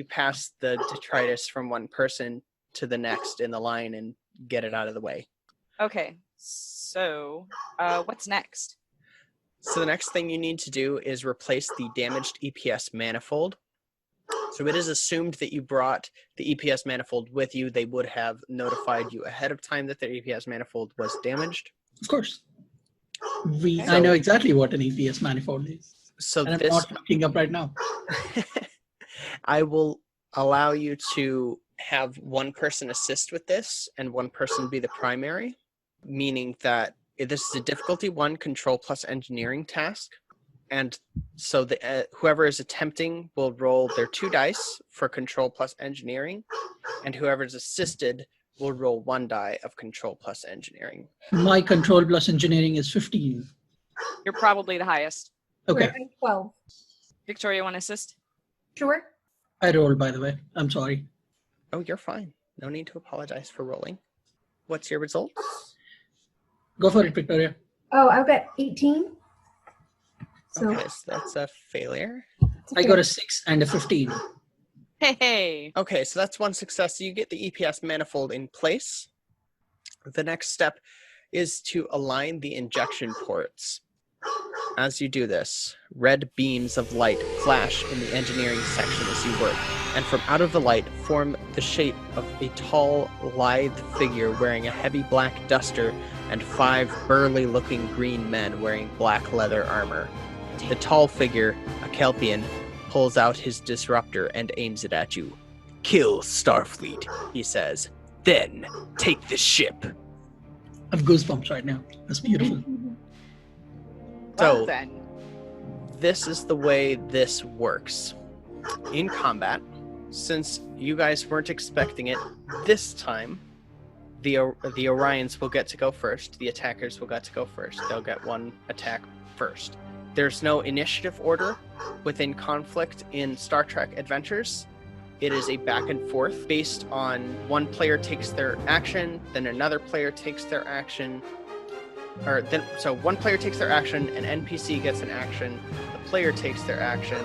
pass the detritus from one person to the next in the line and get it out of the way. Okay. So, what's next? So the next thing you need to do is replace the damaged EPS manifold. So it is assumed that you brought the EPS manifold with you. They would have notified you ahead of time that their EPS manifold was damaged. Of course. I So- know exactly what an EPS manifold is. So And I'm this, not looking up right now. I will allow you to have one person assist with this and one person be the primary, meaning that this is a difficulty 1 control plus engineering task. And so whoever is attempting will roll their 2 dice for control plus engineering, and whoever is assisted will roll 1 die of control plus engineering. My control plus engineering is 15. You're probably the highest. Okay. Right, 12. Victoria, want to assist? Sure. I rolled, by the way. I'm sorry. Oh, you're fine. No need to apologize for rolling. What's your result? Go for it, Victoria. Oh, I've got 18. So Okay, so that's a failure. I got a 6 and a 15. Hey. Okay, so that's 1 success. So you get the EPS manifold in place. The next step is to align the injection ports. As you do this, red beams of light flash in the engineering section as you work, and from out of the light form the shape of a tall, lithe figure wearing a heavy black duster and 5 burly-looking green men wearing black leather armor. The tall figure, a Kelpian, pulls out his disruptor and aims it at you. "Kill Starfleet," he says. "Then take the ship." I have goosebumps right now. That's beautiful. Well So then. this is the way this works. In combat, since you guys weren't expecting it, this time the Orions will get to go first. The attackers will get to go first. They'll get 1 attack first. There's no initiative order within conflict in Star Trek Adventures. It is a back and forth based on one player takes their action, then another player takes their action. So one player takes their action, an NPC gets an action, the player takes their action,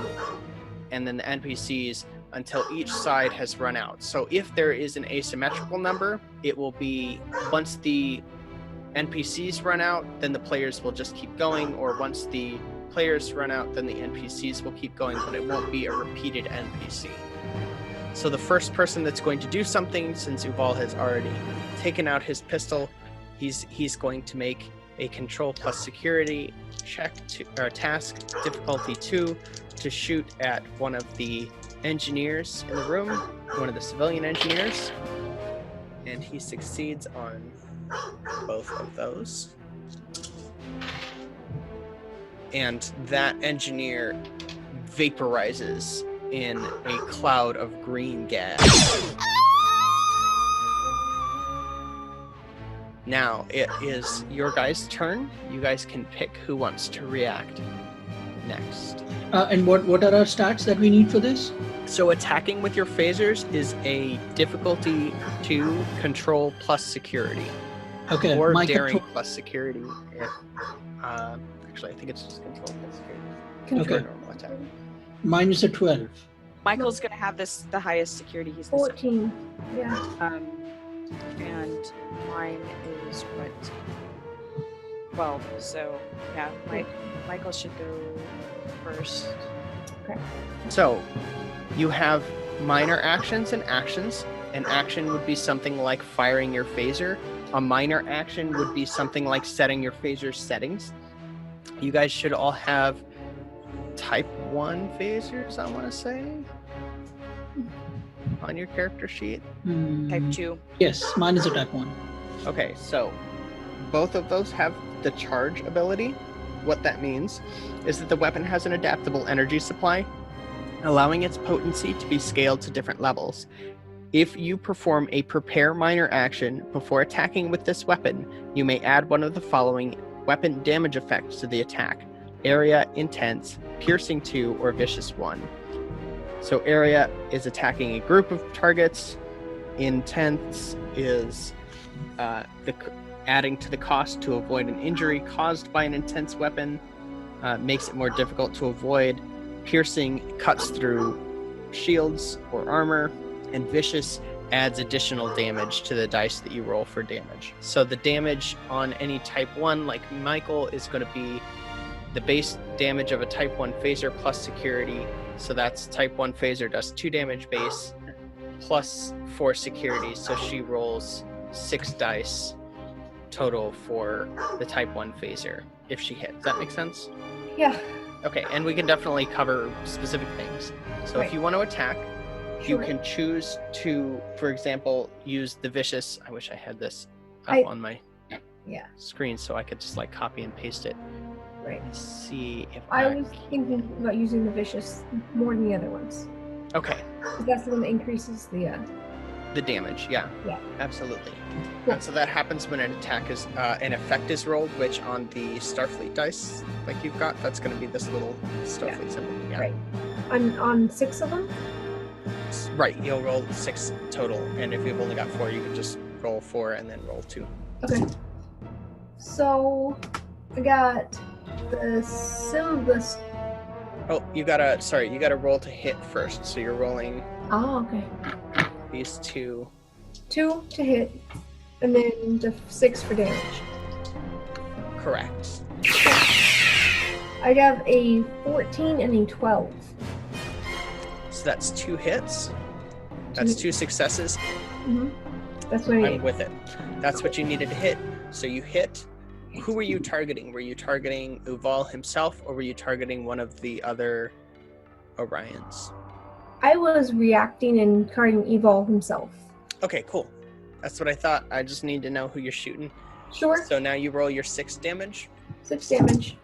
and then the NPCs until each side has run out. So if there is an asymmetrical number, it will be once the NPCs run out, then the players will just keep going, or once the players run out, then the NPCs will keep going, but it won't be a repeated NPC. So the first person that's going to do something, since Uval has already taken out his pistol, he's going to make a control plus security check or task difficulty 2 to shoot at one of the engineers in the room, one of the civilian engineers, and he succeeds on both of those. And that engineer vaporizes in a cloud of green gas. Now it is your guys' turn. You guys can pick who wants to react next. And what are our stats that we need for this? So attacking with your phasers is a difficulty 2 control plus security. Okay. Or my daring control- plus security. If, actually, I think it's just control plus security. Control. Okay. Normal attack. Mine is a 12. Michael's gonna have the highest security. He's the 14. Yeah. and mine is what 12. So yeah, Michael should go first. So you have minor actions and actions. An action would be something like firing your phaser. A minor action would be something like setting your phaser settings. You guys should all have type 1 phasers, I want to say, on your character sheet. Type 2. Yes, mine is a type 1. Okay, so both of those have the charge ability. What that means is that the weapon has an adaptable energy supply, allowing its potency to be scaled to different levels. If you perform a prepare minor action before attacking with this weapon, you may add one of the following weapon damage effects to the attack: area, intense, piercing 2, or vicious 1. So area is attacking a group of targets. Intense is adding to the cost to avoid an injury caused by an intense weapon, makes it more difficult to avoid. Piercing cuts through shields or armor, and vicious adds additional damage to the dice that you roll for damage. So the damage on any type 1, like Michael, is going to be the base damage of a type 1 phaser plus security. So that's type 1 phaser does 2 damage base plus 4 security. So she rolls 6 dice total for the type 1 phaser if she hits. Does that make sense? Yeah. Okay, and we can definitely cover specific things. So Right. if you want to attack, you Sure. can choose to, for example, use the vicious. I wish I had this up I- on my Yeah. screen so I could just like copy and paste it. Right. Let's see if I was thinking about using the vicious more than the other ones. Okay, 'Cause that's the one that increases the. the damage. Yeah. Yeah. Absolutely. Cool. And so that happens when an attack is an effect is rolled, which on the Starfleet dice, like you've got, that's going to be this little Starfleet symbol. Yeah. Right. On 6 of them. Right. You'll roll 6 total, and if you've only got 4, you can just roll 4 and then roll 2. Okay. So I got the syllabus. Oh, you gotta roll to hit first. So you're rolling Oh, okay. these 2. 2 to hit, and then the 6 for damage. Correct. I have a 14 and a 12. So that's 2 hits. That's 2 successes. Mm-hmm. That's what I I'm need. with it. That's what you needed to hit. So you hit. Who were you targeting? Were you targeting Uval himself, or were you targeting one of the other Orions? I was reacting and targeting Evol himself. Okay, cool. That's what I thought. I just need to know who you're shooting. Sure. So now you roll your 6 damage. 6 damage.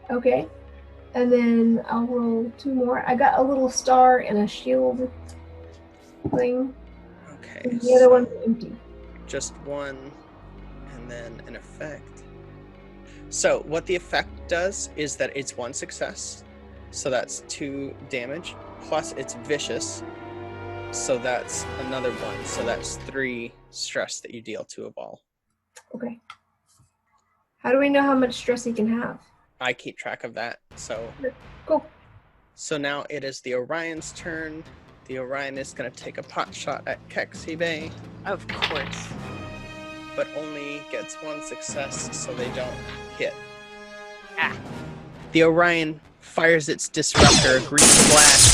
Okay. And then I'll roll 2 more. I got a little star and a shield thing. Okay. And the other one's empty. Just 1, and then an effect. So what the effect does is that it's 1 success, so that's 2 damage, plus it's vicious, so that's another 1, so that's 3 stress that you deal to a ball. Okay. How do we know how much stress he can have? I keep track of that. So Cool. So now it is the Orion's turn. The Orion is going to take a pot shot at Kexibe. Of course. but only gets one success, so they don't hit. Ah. The Orion fires its disruptor. A green flash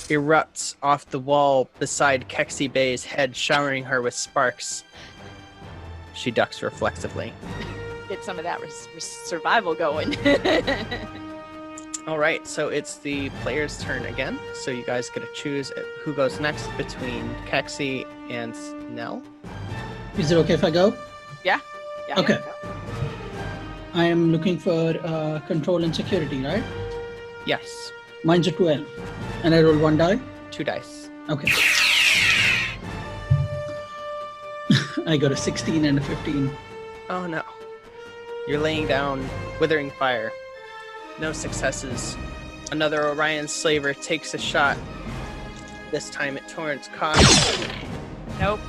erupts off the wall beside Kexi Bay's head, showering her with sparks. She ducks reflexively. Get some of that survival going. All right, so it's the player's turn again. So you guys get to choose who goes next between Kexi and Nell. Is it okay if I go? Yeah. Okay. I am looking for control and security, right? Yes, Mine's a 12. And I roll 1 die? 2 dice. Okay. I got a 16 and a 15. Oh no. You're laying down withering fire. No successes. Another Orion slaver takes a shot. This time at Torrance Cox. Nope.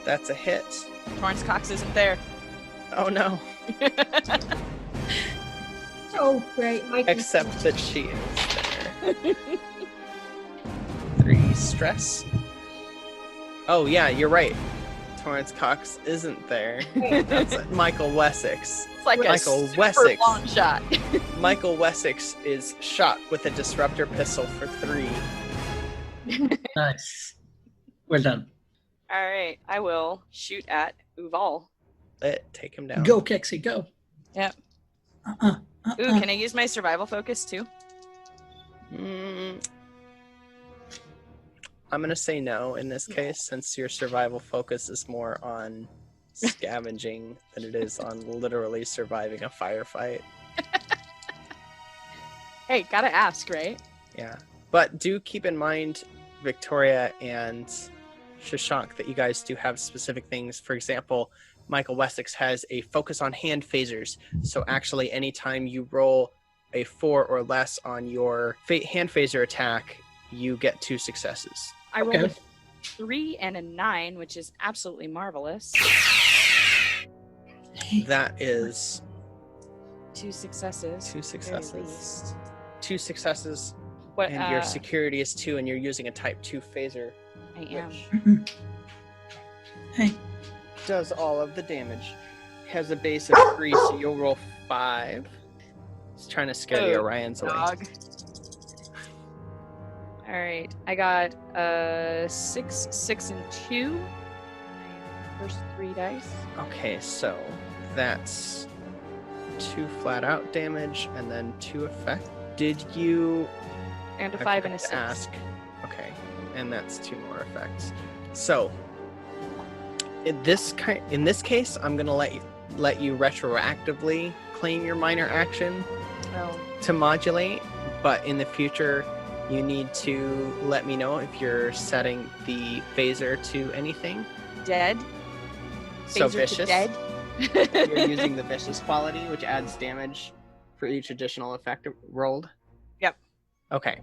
That's a hit. Torrance Cox isn't there. Oh no. Oh, great. Except that she is there. 3 stress. Oh yeah, you're right. Torrance Cox isn't there. That's Michael Wessex. It's like Michael a super Wessex. long shot. Michael Wessex is shot with a disruptor pistol for 3. Nice. Well done. All right, I will shoot at Uval. Take him down. Go, Kexi, go. Yep. Uh-uh. Ooh, can I use my survival focus too? I'm gonna say no in this case, since your survival focus is more on scavenging than it is on literally surviving a firefight. Hey, gotta ask, right? Yeah, but do keep in mind, Victoria and Shashank, that you guys do have specific things. For example, Michael Wessex has a focus on hand phasers, so actually anytime you roll a 4 or less on your hand phaser attack, you get 2 successes. I rolled a 3 and a 9, which is absolutely marvelous. That is 2 successes. 2 at the very successes. least. 2 successes, What? and your security is 2, and you're using a type 2 phaser, I am. which Hey. does all of the damage. Has a base of 3, so you'll roll 5. It's trying to scare the Orions away. Dog. All right, I got 6, 6, and 2. My first 3 dice. Okay, so that's 2 flat out damage and then 2 effect. Did you And a I 5 and a forgot 6. to ask? Okay, and that's 2 more effects. So in this case, I'm gonna let you retroactively claim your minor action Oh, to modulate, but in the future, you need to let me know if you're setting the phaser to anything. dead. So Phaser to vicious. dead. You're using the vicious quality, which adds damage for each additional effect rolled. Yep. Okay.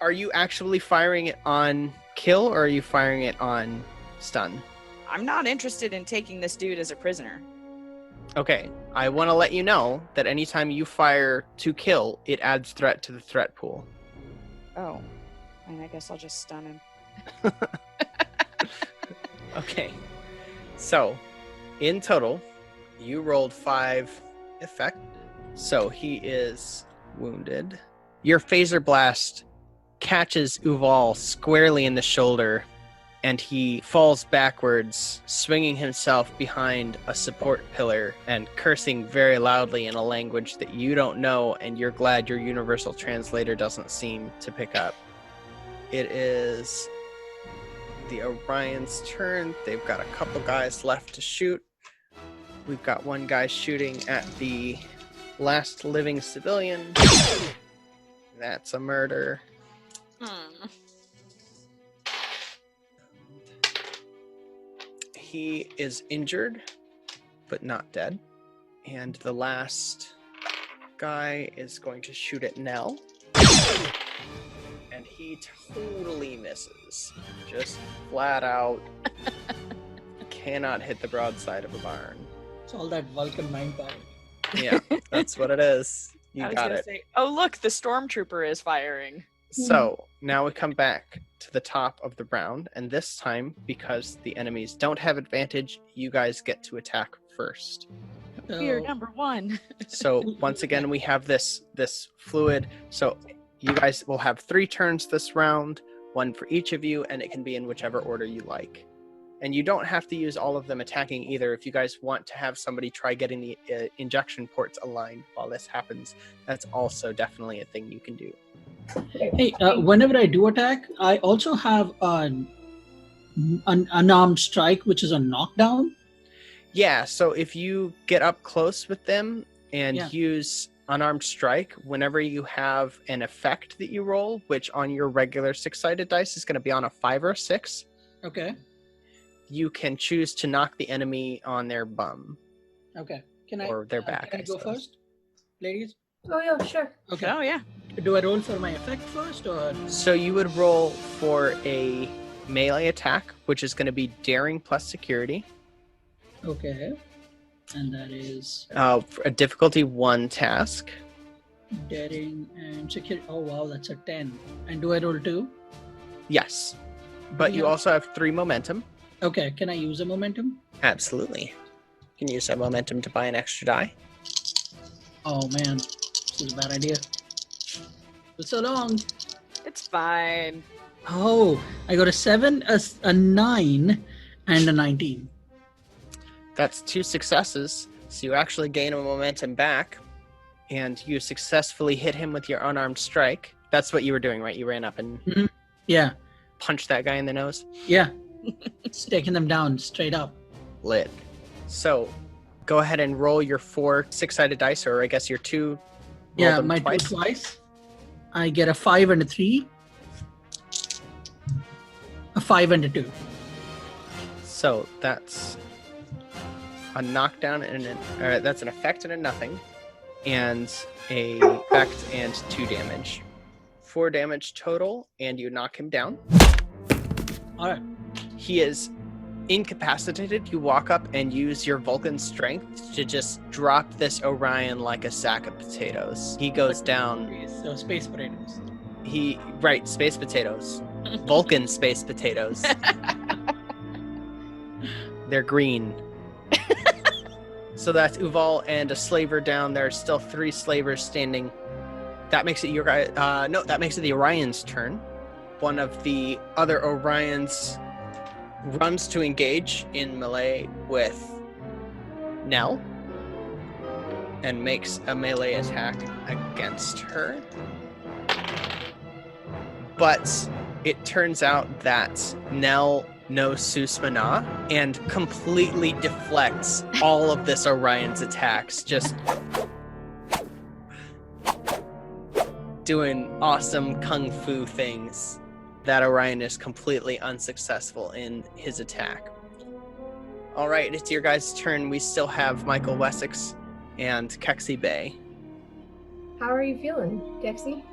Are you actually firing it on kill, or are you firing it on stun? I'm not interested in taking this dude as a prisoner. Okay. I want to let you know that anytime you fire to kill, it adds threat to the threat pool. Oh, and I guess I'll just stun him. Okay. So, in total, you rolled 5 effect. So he is wounded. Your phaser blast catches Uval squarely in the shoulder, and he falls backwards, swinging himself behind a support pillar and cursing very loudly in a language that you don't know, and you're glad your universal translator doesn't seem to pick up. It is the Orion's turn. They've got a couple guys left to shoot. We've got one guy shooting at the last living civilian. That's a murder. He is injured, but not dead. And the last guy is going to shoot at Nell. And he totally misses. Just flat out cannot hit the broadside of a barn. It's all that Vulcan mind power. Yeah, that's what it is. I You was got gonna it. say, oh look, the stormtrooper is firing. So, now we come back to the top of the round, and this time, because the enemies don't have advantage, you guys get to attack first. Fear So, number 1. So once again, we have this fluid. So you guys will have 3 turns this round, 1 for each of you, and it can be in whichever order you like. And you don't have to use all of them attacking either. If you guys want to have somebody try getting the injection ports aligned while this happens, that's also definitely a thing you can do. hey, whenever I do attack, I also have an unarmed strike, which is a knockdown. Yeah, so if you get up close with them and Yeah. use unarmed strike, whenever you have an effect that you roll, which on your regular 6-sided dice is going to be on a 5 or a 6, Okay. you can choose to knock the enemy on their bum Okay. Can I? or their back. Can I go suppose. first, ladies? Oh yeah, sure. Okay. Oh, yeah. Do I roll for my effect first, or? So you would roll for a melee attack, which is going to be daring plus security, Okay. And that is for a difficulty 1 task. daring and security. Oh wow, that's a 10. And do I roll 2? Yes, but you Yeah. also have 3 momentum. Okay. Can I use a momentum? Absolutely. You can use that momentum to buy an extra die. Oh man, this is a bad idea. It's so long. It's fine. Oh, I got a 7, a 9, and a 19. That's 2 successes, so you actually gain a momentum back, and you successfully hit him with your unarmed strike. That's what you were doing, right? You ran up and Yeah, punched that guy in the nose. yeah. It's taking them down straight up. Lit. So, go ahead and roll your 4 6-sided dice, or I guess your 2. Roll Yeah, them my twice. 2 twice. I get a 5 and a 3. A 5 and a 2. So that's a knockdown and that's an effect and a nothing, and a effect and 2 damage. 4 damage total, and you knock him down. All right. He is incapacitated. You walk up and use your Vulcan strength to just drop this Orion like a sack of potatoes. He goes down. So space potatoes. Space potatoes. Vulcan space potatoes. They're green. So that's Uval and a slaver down. There are still 3 slavers standing. That makes it your guy. No, that makes it the Orion's turn. One of the other Orions runs to engage in melee with Nell and makes a melee attack against her. But it turns out that Nell knows Susmana and completely deflects all of this Orion's attacks, just doing awesome kung fu things. That Orion is completely unsuccessful in his attack. All right, it's your guys' turn. We still have Michael Wessex and Kexi Bay. How are you feeling, Dexy?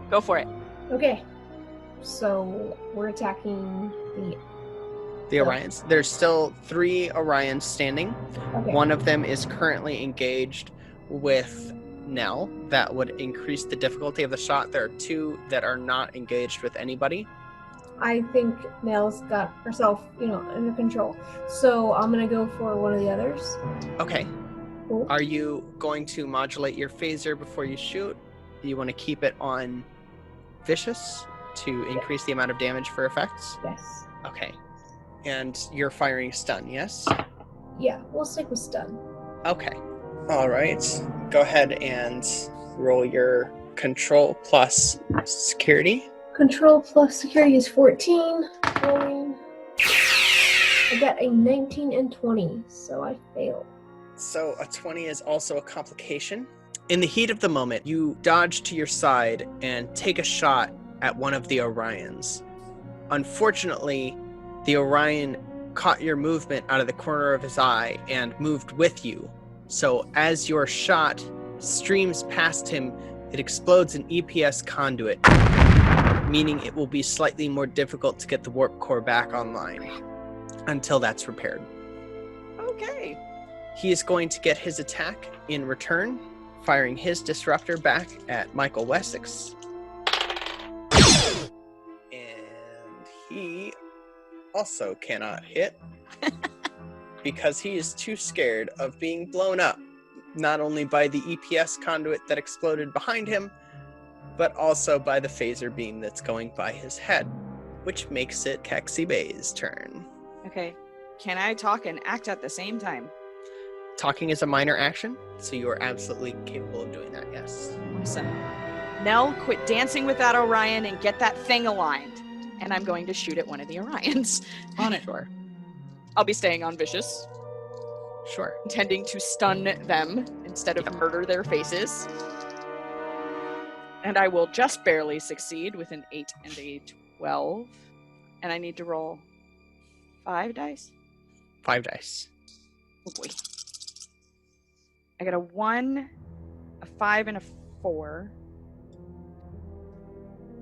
Go for it. Okay. So we're attacking The Orions. There's still 3 Orions standing. Okay. One of them is currently engaged with Nell. That would increase the difficulty of the shot. There are 2 that are not engaged with anybody. I think Nell's got herself, under control. So I'm gonna go for one of the others. Okay. Cool. Are you going to modulate your phaser before you shoot? You want to keep it on vicious to increase the amount of damage for effects? Yes. Okay. And you're firing stun, yes? Yeah, we'll stick with stun. Okay. All right. Go ahead and roll your control plus security. Control plus security is 14. Rolling. I got a 19 and 20, so I failed. So a 20 is also a complication. In the heat of the moment, you dodge to your side and take a shot at one of the Orions. Unfortunately, the Orion caught your movement out of the corner of his eye and moved with you. So as your shot streams past him, it explodes an EPS conduit, meaning it will be slightly more difficult to get the warp core back online until that's repaired. Okay. He is going to get his attack in return firing his disruptor back at Michael Wessex. And he also cannot hit because he is too scared of being blown up, not only by the EPS conduit that exploded behind him, but also by the phaser beam that's going by his head, which makes it Kexi Bay's turn. Okay. Can I talk and act at the same time? Talking is a minor action, so you are absolutely capable of doing that, yes. Awesome. Nell, quit dancing with that Orion and get that thing aligned. And I'm going to shoot at one of the Orions. On it. Sure. I'll be staying on Vicious, Sure. intending to stun them instead of murder their faces. And I will just barely succeed with an 8 and a 12. And I need to roll 5 dice. 5 dice. Oh boy. I got a 1, a 5, and a 4.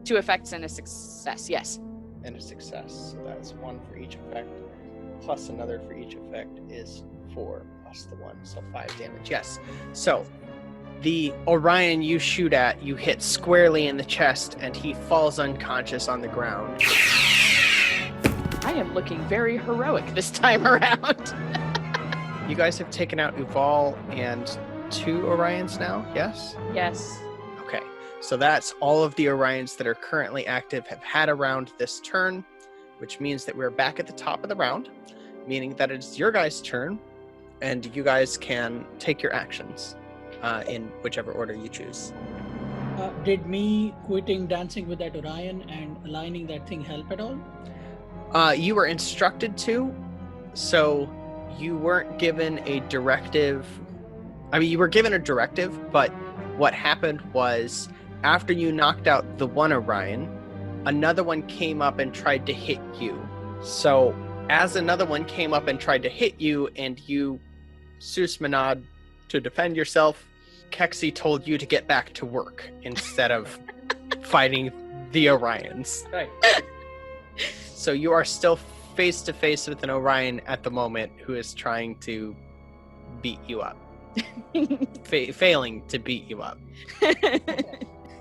2 effects and a success, yes. And a success. So that's 1 for each effect, plus another for each effect is 4 plus the 1, so 5 damage. Yes. So the Orion you shoot at, you hit squarely in the chest, and he falls unconscious on the ground. I am looking very heroic this time around. You guys have taken out Uval and 2 Orions now, yes? Yes. Okay, so that's all of the Orions that are currently active have had a round this turn, which means that we're back at the top of the round, meaning that it's your guys' turn, and you guys can take your actions in whichever order you choose. Did me quitting dancing with that Orion and aligning that thing help at all? You were instructed to, so you weren't given a directive. I mean, you were given a directive, but what happened was after you knocked out the one Orion, another one came up and tried to hit you. So as another one came up and tried to hit you and you Susmanad to defend yourself, Kexi told you to get back to work instead of fighting the Orions. Right. So you are still face to face with an Orion at the moment who is trying to beat you up. Failing to beat you up.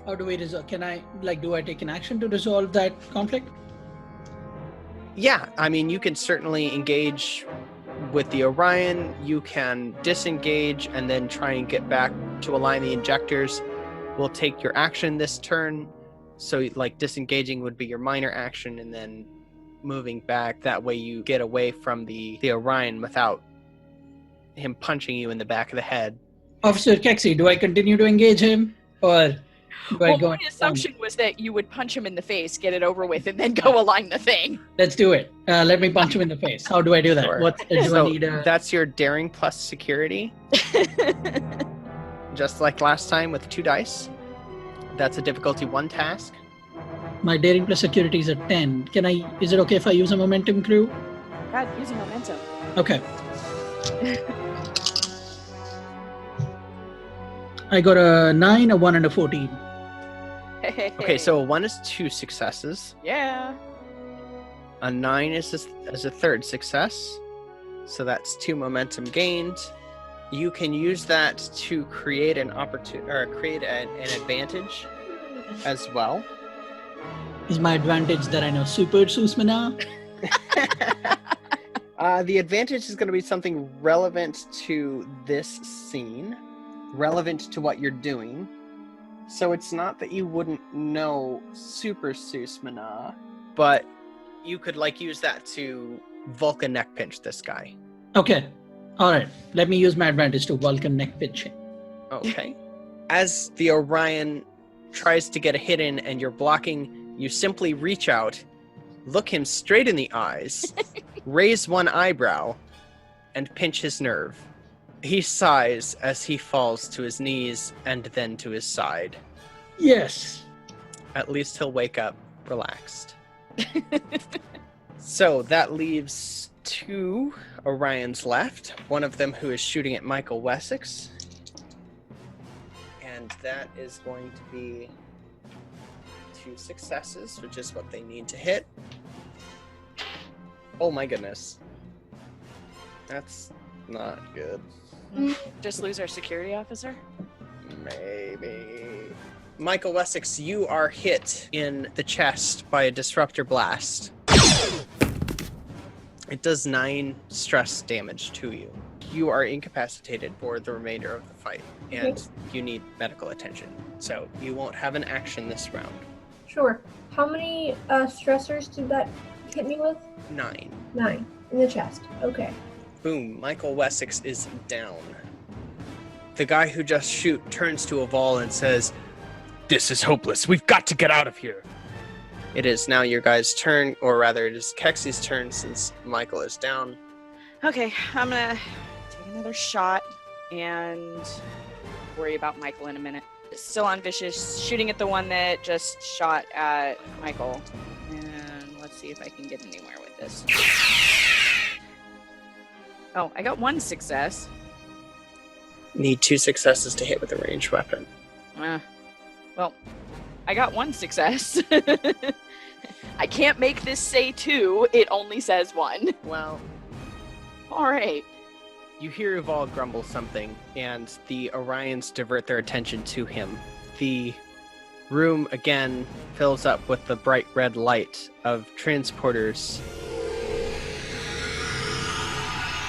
How do we resolve? Can I, do I take an action to resolve that conflict? Yeah, I mean, you can certainly engage with the Orion. You can disengage and then try and get back to align the injectors. We'll take your action this turn. So, disengaging would be your minor action, and then moving back. That way you get away from the Orion without him punching you in the back of the head. Officer Kexi, do I continue to engage him? Or do I go? My assumption was that you would punch him in the face, get it over with, and then go align the thing. Let's do it. Let me punch him in the face. How do I do that? Sure. What do So I need? that's your daring plus security. Just like last time with 2 dice. That's a difficulty 1 task. My daring plus security is a 10. Is it okay if I use a momentum crew? God, using momentum. Okay. I got a 9, a 1, and a 14. Okay, so a 1 is 2 successes. Yeah. A 9 is a 3rd success. So that's 2 momentum gained. You can use that to create an opportunity or create an advantage as well. Is my advantage that I know Super Susmana? The advantage is going to be something relevant to this scene, relevant to what you're doing. So it's not that you wouldn't know Super Susmana, but you could use that to Vulcan neck pinch this guy. Okay. All right. Let me use my advantage to Vulcan neck pinching. Okay. As the Orion tries to get a hit in and you're blocking, you simply reach out, look him straight in the eyes, raise one eyebrow, and pinch his nerve. He sighs as he falls to his knees and then to his side. Yes. At least he'll wake up relaxed. So that leaves 2 Orions left. One of them who is shooting at Michael Wessex. And that is going to be 2 successes, which is what they need to hit. Oh my goodness. That's not good. Just lose our security officer? Maybe. Michael Wessex, you are hit in the chest by a disruptor blast. It does 9 stress damage to you. You are incapacitated for the remainder of the fight, and you need medical attention. So you won't have an action this round. Sure. How many stressors did that hit me with? 9. 9. In the chest. Okay. Boom. Michael Wessex is down. The guy who just shoot turns to Aval and says, "This is hopeless. We've got to get out of here." It is now your guys' turn, or rather it is Kexy's turn since Michael is down. Okay, I'm gonna take another shot and worry about Michael in a minute. Still on Vicious, shooting at the one that just shot at Michael. And let's see if I can get anywhere with this. Oh, I got 1 success. Need 2 successes to hit with a ranged weapon. Well, I got 1 success. I can't make this say 2, it only says 1. Well, Alright. you hear Uval grumble something, and the Orions divert their attention to him. The room again fills up with the bright red light of transporters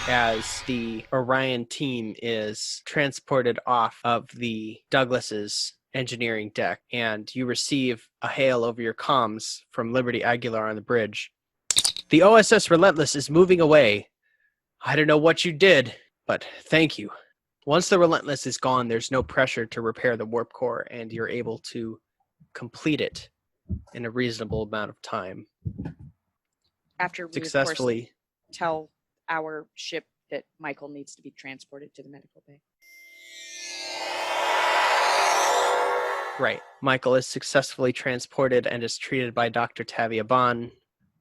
as the Orion team is transported off of the Douglas's engineering deck, and you receive a hail over your comms from Liberty Aguilar on the bridge. "The OSS Relentless is moving away. I don't know what you did, but thank you. Once the Relentless is gone, there's no pressure to repair the warp core, and you're able to complete it in a reasonable amount of time." After we, Successfully. of course, tell our ship that Michael needs to be transported to the medical bay. Right. Michael is successfully transported and is treated by Dr. Tavia Bond,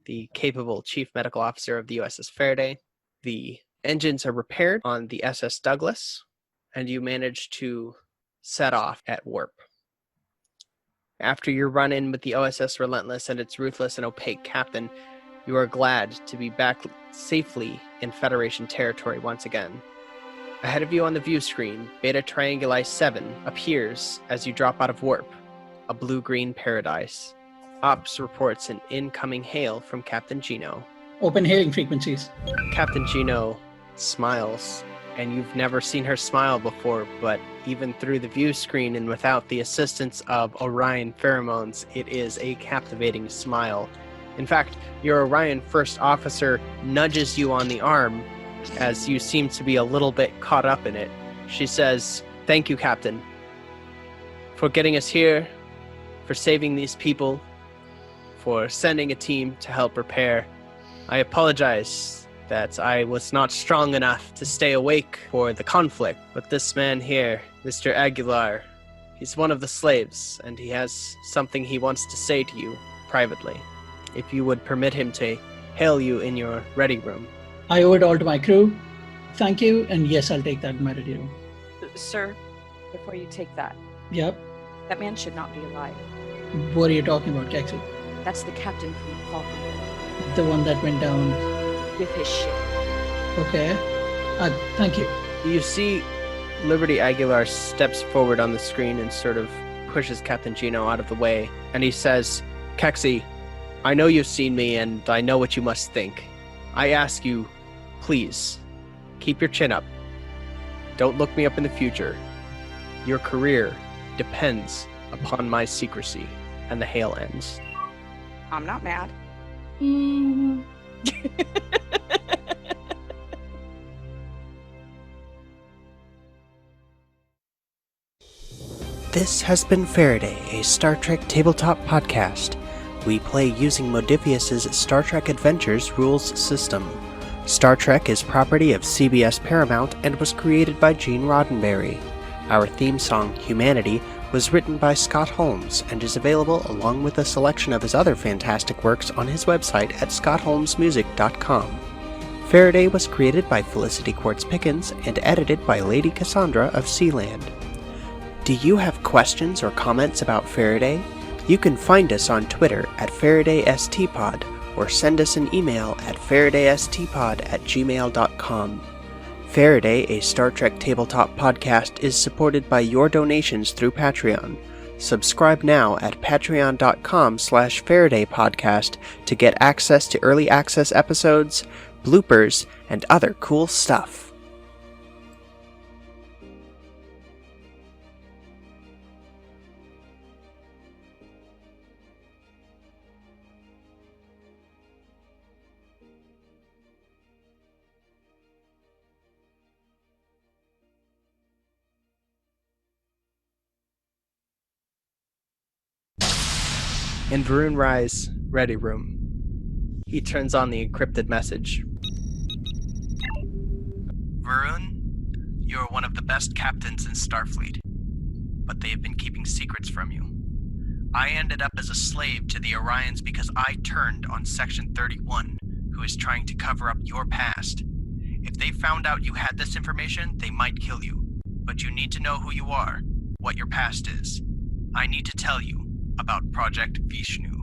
the capable chief medical officer of the USS Faraday. The engines are repaired on the SS Douglas, and you manage to set off at warp. After your run-in with the OSS Relentless and its ruthless and opaque captain, you are glad to be back safely in Federation territory once again. Ahead of you on the view screen, Beta Trianguli 7 appears as you drop out of warp, a blue-green paradise. Ops reports an incoming hail from Captain Gino. Open hailing frequencies. Captain Gino smiles, and you've never seen her smile before, but even through the view screen and without the assistance of Orion pheromones, it is a captivating smile. In fact, your Orion first officer nudges you on the arm as you seem to be a little bit caught up in it. She says, "Thank you, Captain, for getting us here, for saving these people, for sending a team to help repair. I apologize that I was not strong enough to stay awake for the conflict, but this man here, Mr. Aguilar, he's one of the slaves, and he has something he wants to say to you privately. If you would permit him to hail you in your ready room." I owe it all to my crew. Thank you, and yes, I'll take that in my ready room. Sir, before you take that, Yep. that man should not be alive. What are you talking about, Kexy? That's the captain from Falcon The one that went down. with his ship. Okay. Thank you. You see Liberty Aguilar steps forward on the screen and sort of pushes Captain Gino out of the way, and he says, "Kexy, I know you've seen me, and I know what you must think. I ask you, please, keep your chin up. Don't look me up in the future. Your career depends upon my secrecy." And the hail ends. I'm not mad. Mm, This has been Faraday, a Star Trek tabletop podcast. We play using Modifius's Star Trek Adventures rules system. Star Trek is property of CBS Paramount and was created by Gene Roddenberry. Our theme song, Humanity, was written by Scott Holmes and is available along with a selection of his other fantastic works on his website at scottholmesmusic.com. Faraday was created by Felicity Quartz Pickens and edited by Lady Cassandra of Sealand. Do you have questions or comments about Faraday? You can find us on Twitter at FaradaySTPod or send us an email at FaradaySTPod@gmail.com. Faraday, a Star Trek tabletop podcast, is supported by your donations through Patreon. Subscribe now at patreon.com/Faraday podcast to get access to early access episodes, bloopers, and other cool stuff. In Varun Rai's ready room, he turns on the encrypted message. Varun, you are one of the best captains in Starfleet, but they have been keeping secrets from you. I ended up as a slave to the Orions because I turned on Section 31, who is trying to cover up your past. If they found out you had this information, they might kill you. But you need to know who you are, what your past is. I need to tell you about Project Vishnu.